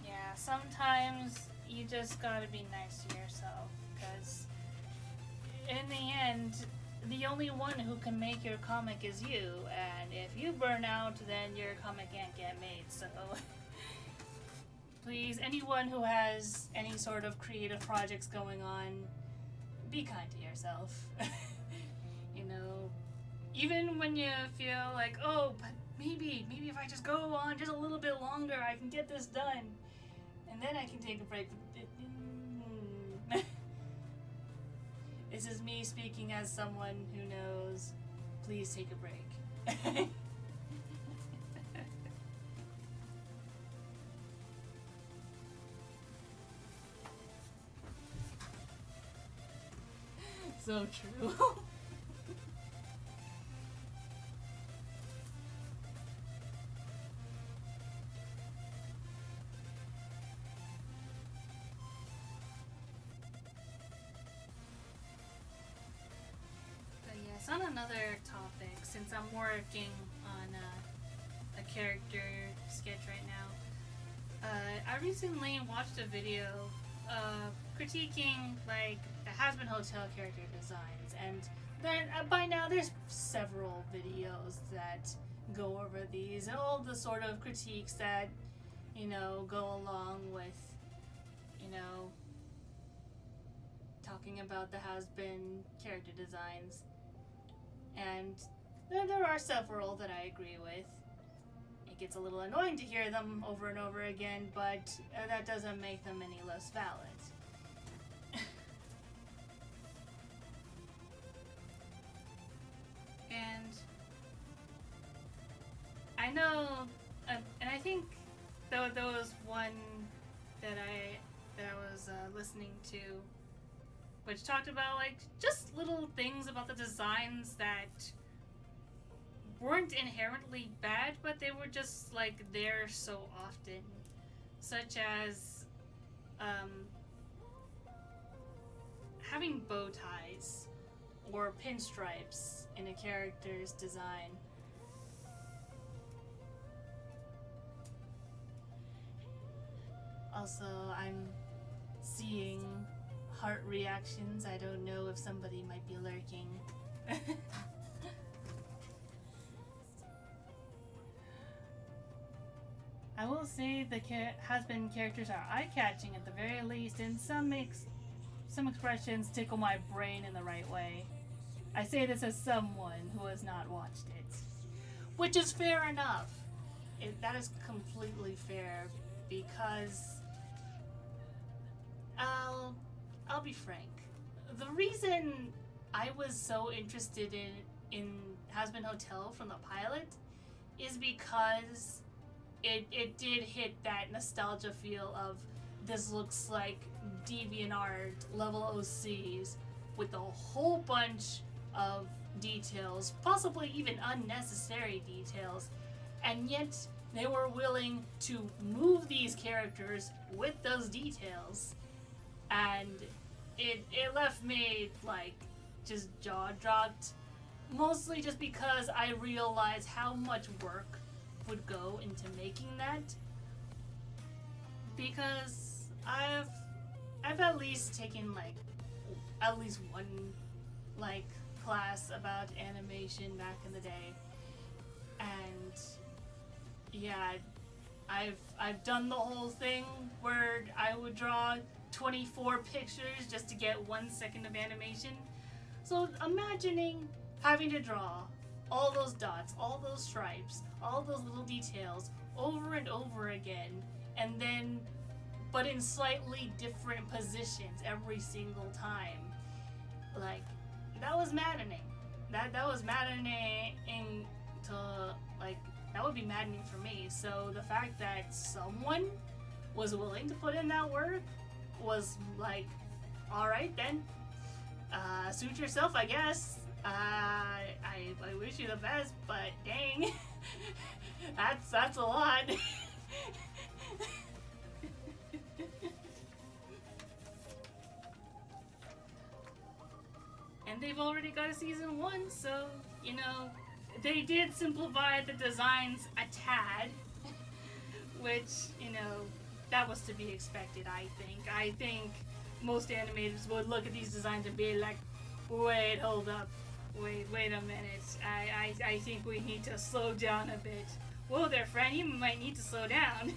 yeah, sometimes you just gotta be nice to yourself, because in the end, the only one who can make your comic is you, and if you burn out, then your comic can't get made. So please, anyone who has any sort of creative projects going on, be kind to yourself. You know, even when you feel like, oh, but maybe if I just go on just a little bit longer, I can get this done. And then I can take a break. This is me speaking as someone who knows. Please take a break. So true. On another topic, since I'm working on a character sketch right now, I recently watched a video critiquing like the Has-Been Hotel character designs, and then by now there's several videos that go over these and all the sort of critiques that, you know, go along with, you know, talking about the Has-Been character designs. And there are several that I agree with. It gets a little annoying to hear them over and over again, but that doesn't make them any less valid. And I know, and I think there was one that I was listening to, which talked about like just little things about the designs that weren't inherently bad, but they were just like there so often, such as having bow ties, or pinstripes in a character's design. Also, I'm seeing heart reactions. I don't know if somebody might be lurking. I will say the has-been characters are eye-catching at the very least, and some expressions tickle my brain in the right way. I say this as someone who has not watched it. Which is fair enough. That is completely fair, because I'll be frank. The reason I was so interested in Has-Been Hotel from the pilot is because it did hit that nostalgia feel of this looks like DeviantArt level OCs with a whole bunch of details, possibly even unnecessary details, and yet they were willing to move these characters with those details, and it left me like just jaw dropped, mostly just because I realized how much work would go into making that, because I've at least taken like at least one like class about animation back in the day, and yeah, I've done the whole thing where I would draw 24 pictures just to get 1 second of animation. So imagining having to draw all those dots, all those stripes, all those little details over and over again, and then but in slightly different positions every single time. Like, that was maddening. That was maddening to, like, that would be maddening for me. So the fact that someone was willing to put in that work was like, alright then, suit yourself, I guess. I wish you the best, but dang, that's a lot. And they've already got a season 1, so, you know, they did simplify the designs a tad, which, you know, that was to be expected, I think. I think most animators would look at these designs and be like, wait, hold up. Wait a minute. I think we need to slow down a bit. Whoa there, friend, you might need to slow down.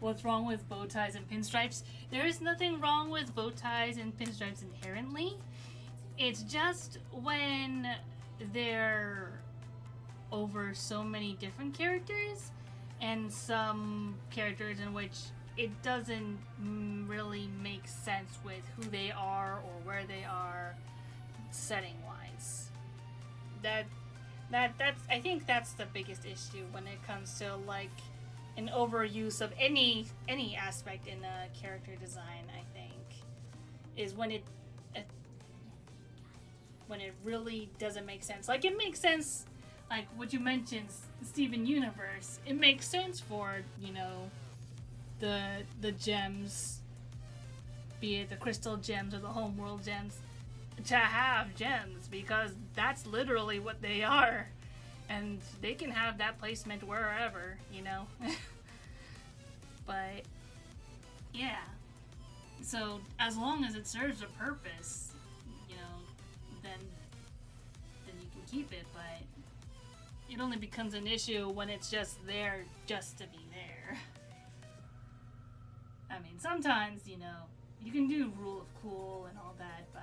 What's wrong with bow ties and pinstripes? There is nothing wrong with bow ties and pinstripes inherently. It's just when they're over so many different characters, and some characters in which it doesn't really make sense with who they are or where they are setting wise. That's I think that's the biggest issue when it comes to like an overuse of any aspect in a character design, I think, is when when it really doesn't make sense. Like, it makes sense, like what you mentioned, Steven Universe. It makes sense for, you know, the gems, be it the crystal gems or the homeworld gems, to have gems, because that's literally what they are. And they can have that placement wherever, you know. But yeah. So as long as it serves a purpose, you know, then you can keep it, but it only becomes an issue when it's just there just to be there. I mean, sometimes, you know, you can do rule of cool and all that, but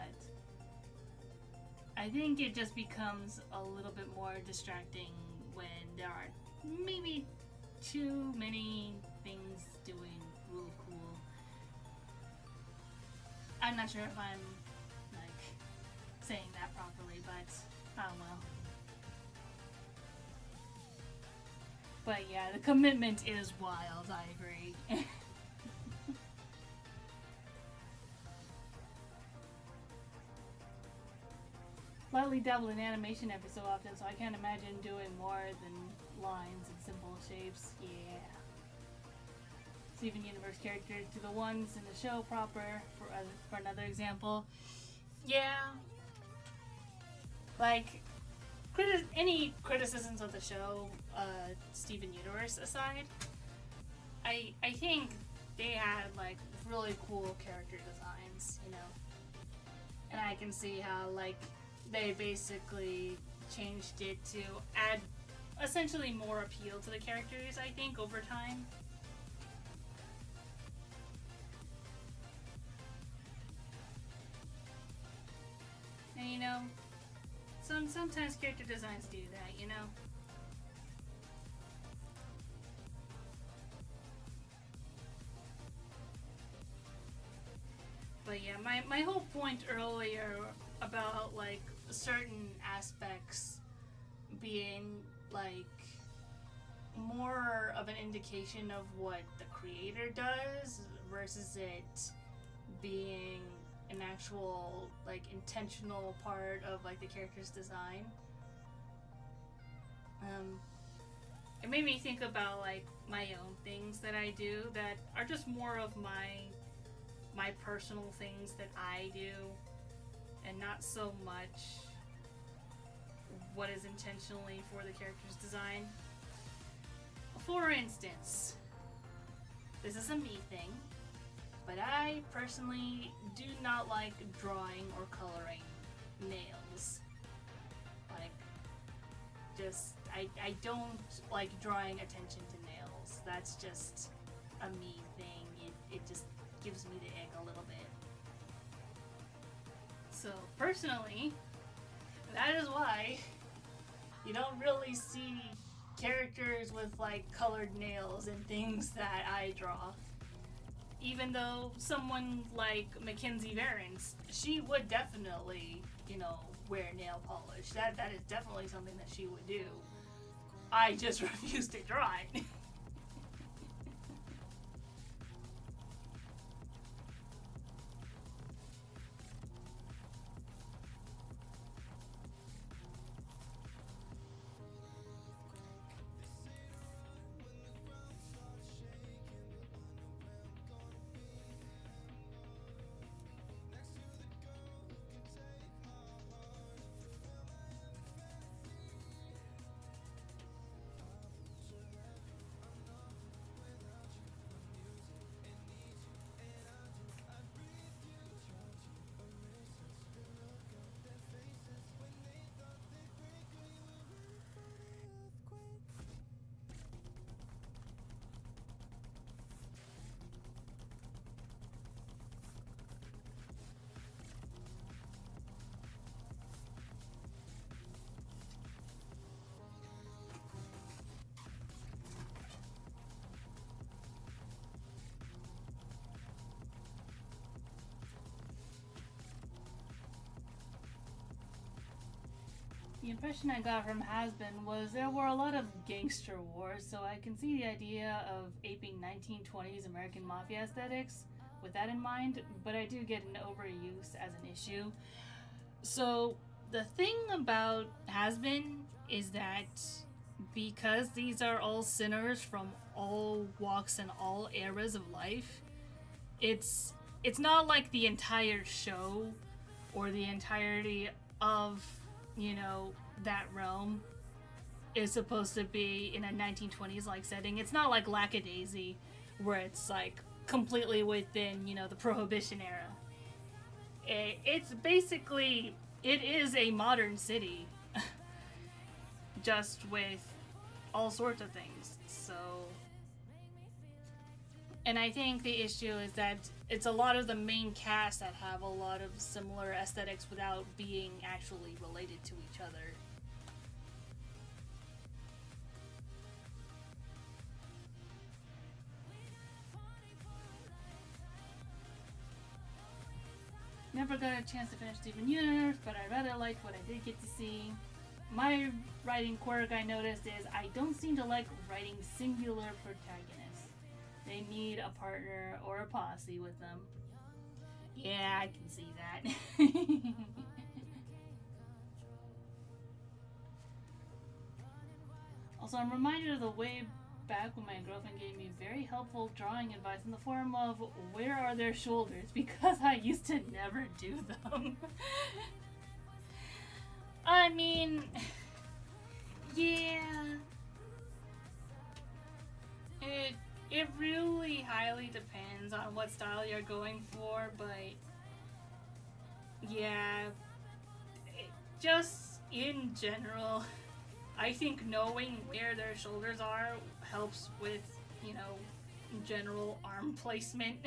I think it just becomes a little bit more distracting when there are maybe too many things doing rule of cool. I'm not sure if I'm, like, saying that properly, but I don't know. But yeah, the commitment is wild, I agree. Slightly dabble in animation every so often, so I can't imagine doing more than lines and simple shapes. Yeah. Steven Universe characters to the ones in the show proper, for another example. Yeah. Like, any criticisms of the show, Steven Universe aside, I think they had, like, really cool character designs, you know? And I can see how, like, they basically changed it to add essentially more appeal to the characters, I think, over time. And, you know, sometimes character designs do that, you know? But yeah, my whole point earlier about, like, certain aspects being, like, more of an indication of what the creator does versus it being an actual, like, intentional part of, like, the character's design. It made me think about, like, my own things that I do that are just more of my personal things that I do, and not so much what is intentionally for the character's design. For instance, this is a me thing, but I personally do not like drawing or coloring nails. Like, just, I don't like drawing attention to nails. That's just a me thing. It just gives me the ick a little bit. So, personally, that is why you don't really see characters with, like, colored nails and things that I draw. Even though someone like Mackenzie Varens, she would definitely, you know, wear nail polish. That is definitely something that she would do. I just refuse to draw it. The impression I got from Has-Been was there were a lot of gangster wars, so I can see the idea of aping 1920s American mafia aesthetics with that in mind, but I do get an overuse as an issue. So the thing about Has-Been is that because these are all sinners from all walks and all eras of life, it's not like the entire show or the entirety of, you know, that realm is supposed to be in a 1920s like setting. It's not like Lackadaisy where it's like completely within, you know, the Prohibition era. It's basically, it is a modern city just with all sorts of things. So, and I think the issue is that it's a lot of the main cast that have a lot of similar aesthetics without being actually related to each other. Never got a chance to finish Steven Universe, but I rather liked what I did get to see. My writing quirk I noticed is I don't seem to like writing singular protagonists. They need a partner or a posse with them. Yeah, I can see that. Also, I'm reminded of the way back when my girlfriend gave me very helpful drawing advice in the form of where are their shoulders, because I used to never do them. I mean, yeah, it really highly depends on what style you're going for, but yeah, just in general, I think knowing where their shoulders are helps with, you know, general arm placement.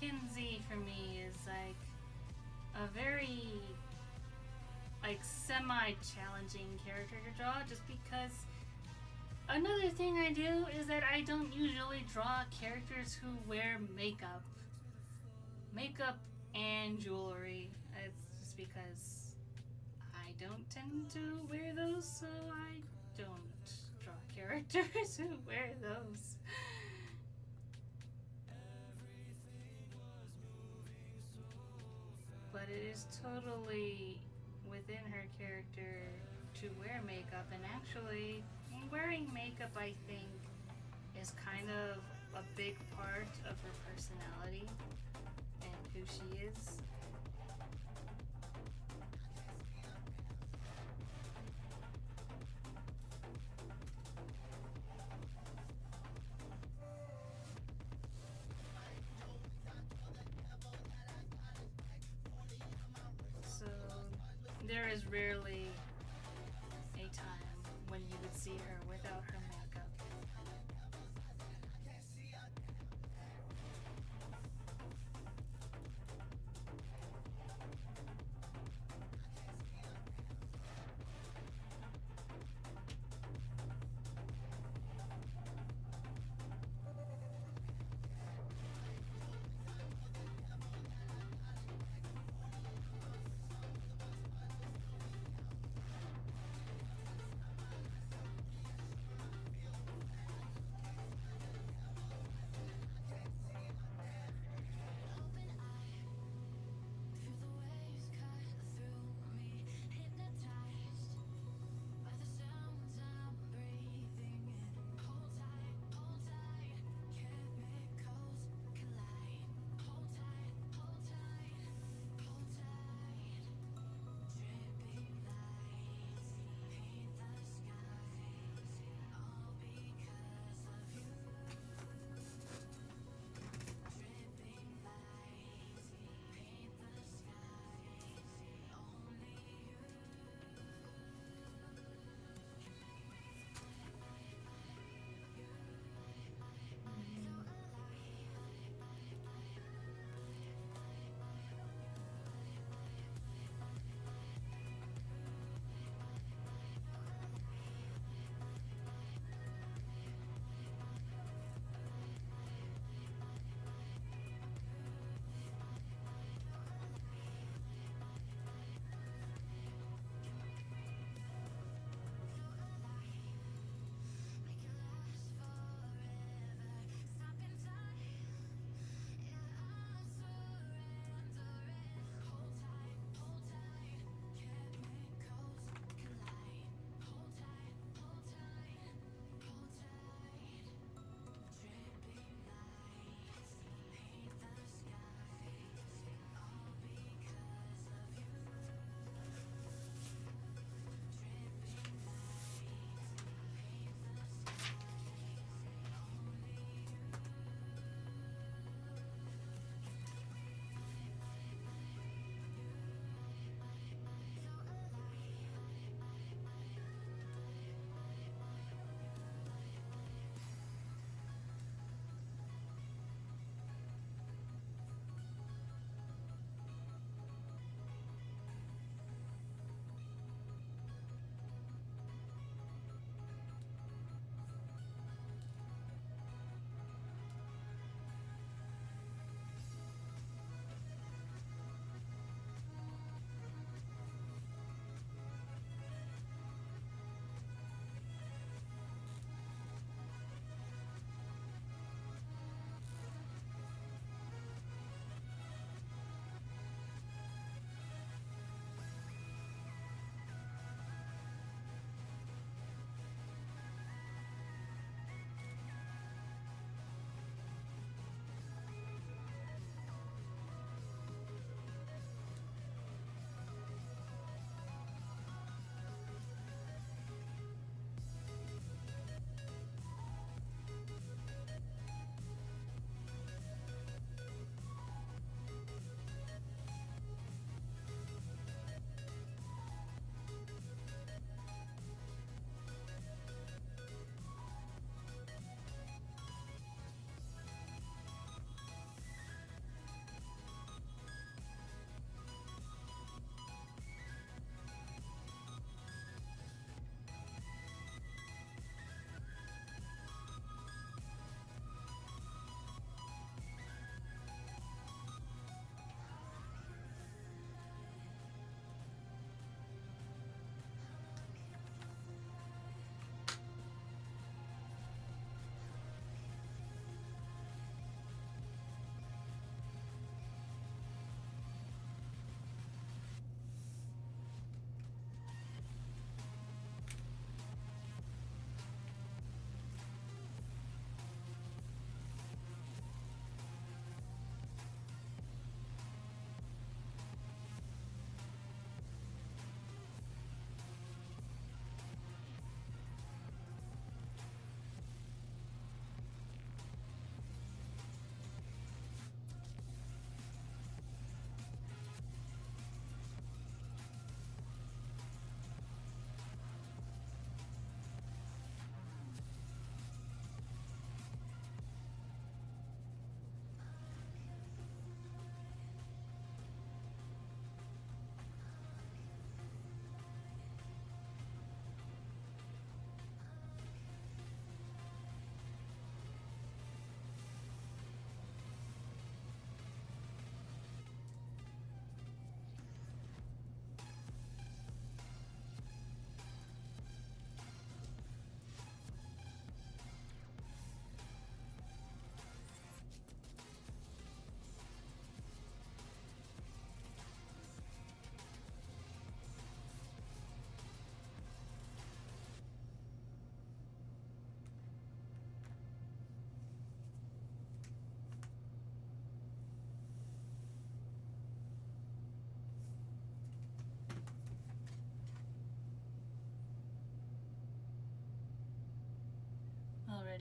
Kinsey for me is like a very like semi-challenging character to draw, just because another thing I do is that I don't usually draw characters who wear makeup and jewelry. It's just because I don't tend to wear those, so I don't draw characters who wear those. But it is totally within her character to wear makeup, and actually wearing makeup, I think, is kind of a big part of her personality and who she is. There is rarely a time when you would see her without her makeup.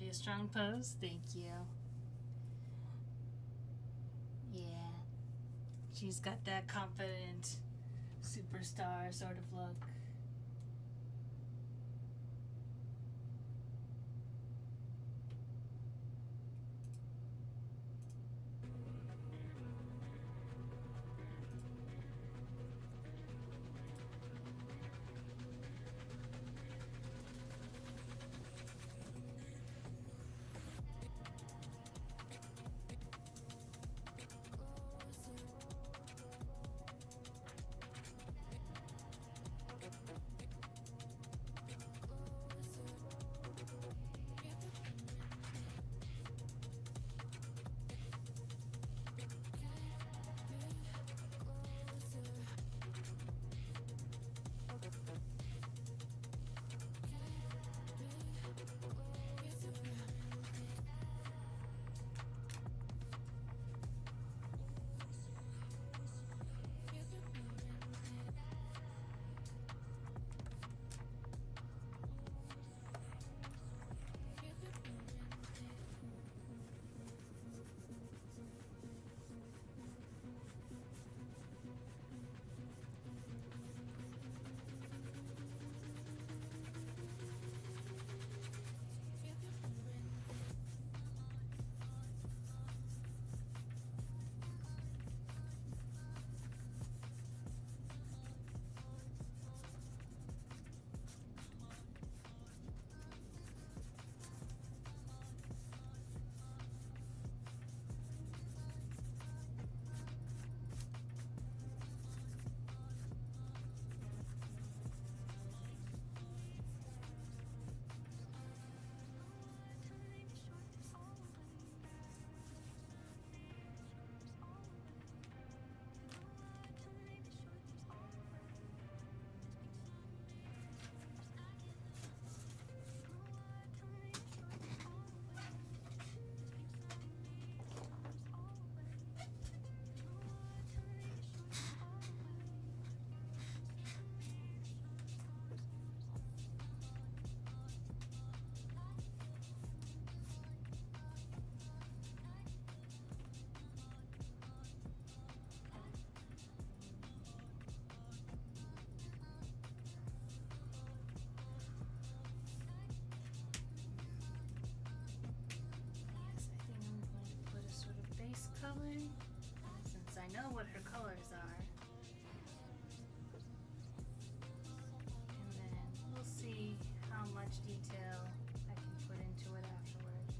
Already a strong pose. Thank you. Yeah. She's got that confident superstar sort of look. Color, since I know what her colors are, and then we'll see how much detail I can put into it afterward.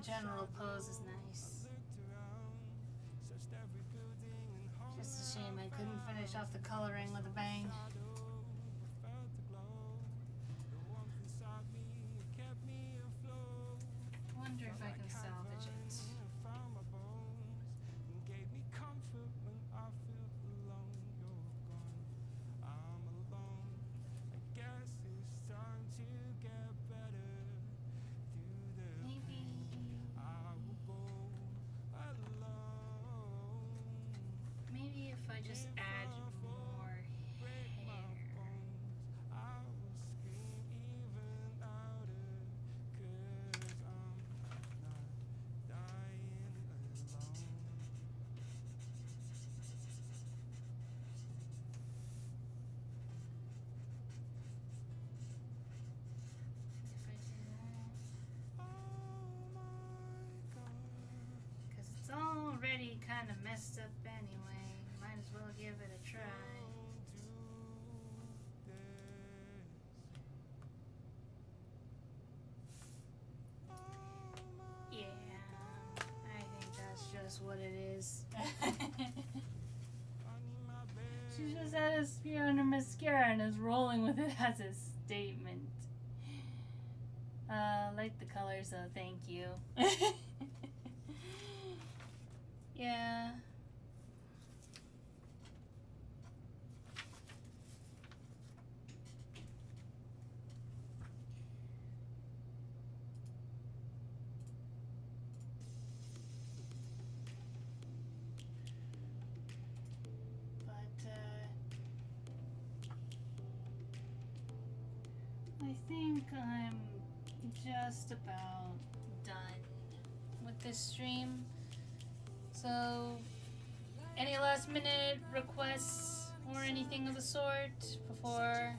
general pose is nice. Just a shame I couldn't finish off the coloring with a bang. I wonder if I can salvage it. Maybe if I just add more hair. Because it's already kind of messed up anyway. Might as well give it a try. Yeah, I think that's just what it is. She just had a spear on her mascara and is rolling with it as a statement. Like the colors though, thank you. Yeah. I think I'm just about done with this stream. So, any last minute requests or anything of the sort before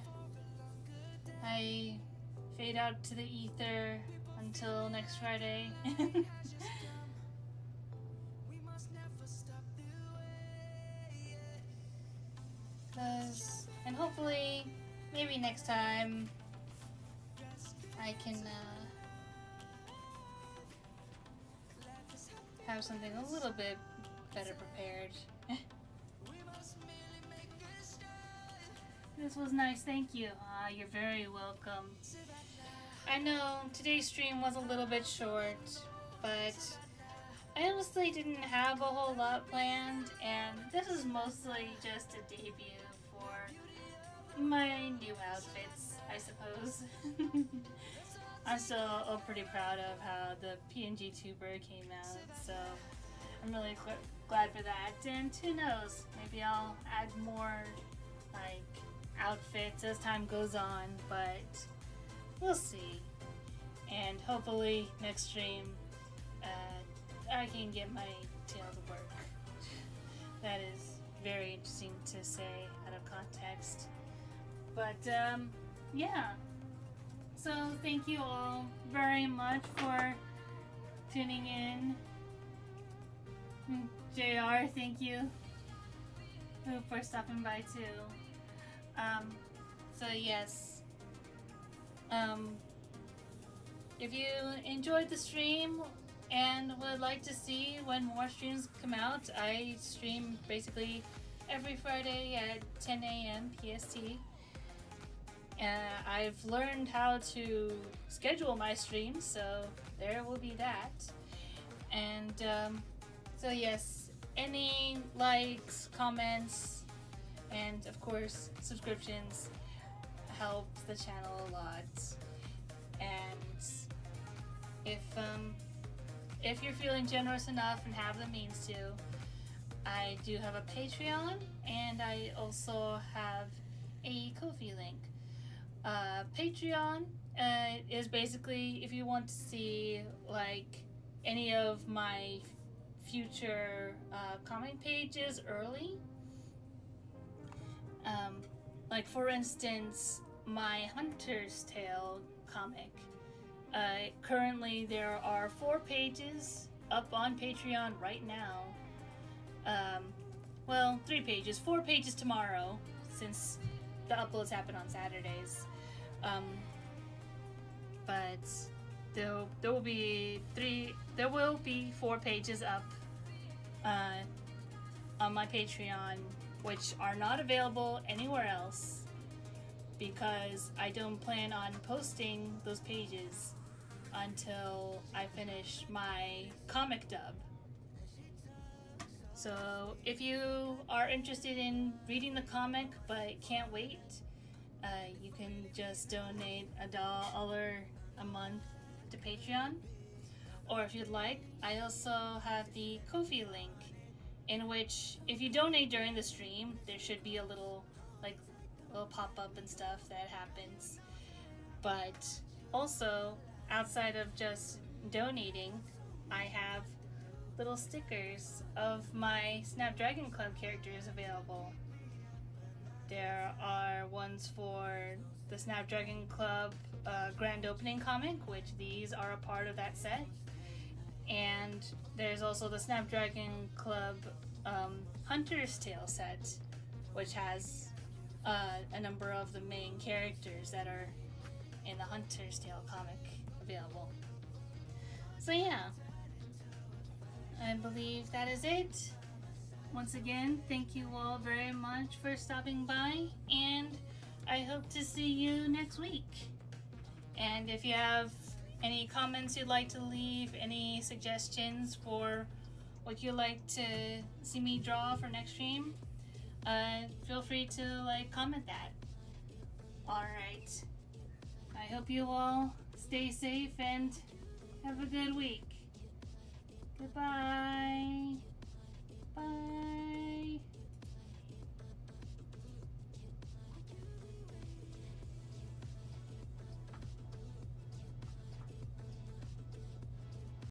I fade out to the ether until next Friday? And hopefully, maybe next time I can have something a little bit better prepared. This was nice, thank you. You're very welcome. I know today's stream was a little bit short, but I honestly didn't have a whole lot planned, and this is mostly just a debut for my new outfits, I suppose. I'm still pretty proud of how the PNGtuber came out, so I'm really glad for that. And who knows, maybe I'll add more like outfits as time goes on, but we'll see. And hopefully next stream I can get my tail to work. That is very interesting to say out of context. But yeah. So thank you all very much for tuning in. JR, thank you for stopping by too. So yes, if you enjoyed the stream and would like to see when more streams come out, I stream basically every Friday at 10 a.m. PST. I've learned how to schedule my streams, so there will be that. And so yes, any likes, comments, and of course subscriptions help the channel a lot. And if you're feeling generous enough and have the means to, I do have a Patreon, and I also have a Ko-fi link. Patreon is basically if you want to see like any of my future comic pages early. Like for instance, my Hunter's Tale comic. Currently there are 4 pages up on Patreon right now. Well, 3 pages, 4 pages tomorrow, since the uploads happen on Saturdays. But there will be 4 pages up on my Patreon, which are not available anywhere else because I don't plan on posting those pages until I finish my comic dub. So if you are interested in reading the comic but can't wait, you can just donate $1 a month to Patreon. Or if you'd like, I also have the Ko-fi link, in which if you donate during the stream, there should be a little pop-up and stuff that happens. But also, outside of just donating, I have little stickers of my Snapdragon Club characters available. There are ones for the Snapdragon Club grand opening comic, which these are a part of that set. And there's also the Snapdragon Club Hunter's Tale set, which has a number of the main characters that are in the Hunter's Tale comic available. So yeah, I believe that is it. Once again, thank you all very much for stopping by, and I hope to see you next week. And if you have any comments you'd like to leave, any suggestions for what you'd like to see me draw for next stream, feel free to comment that. Alright, I hope you all stay safe and have a good week. Goodbye. Bye.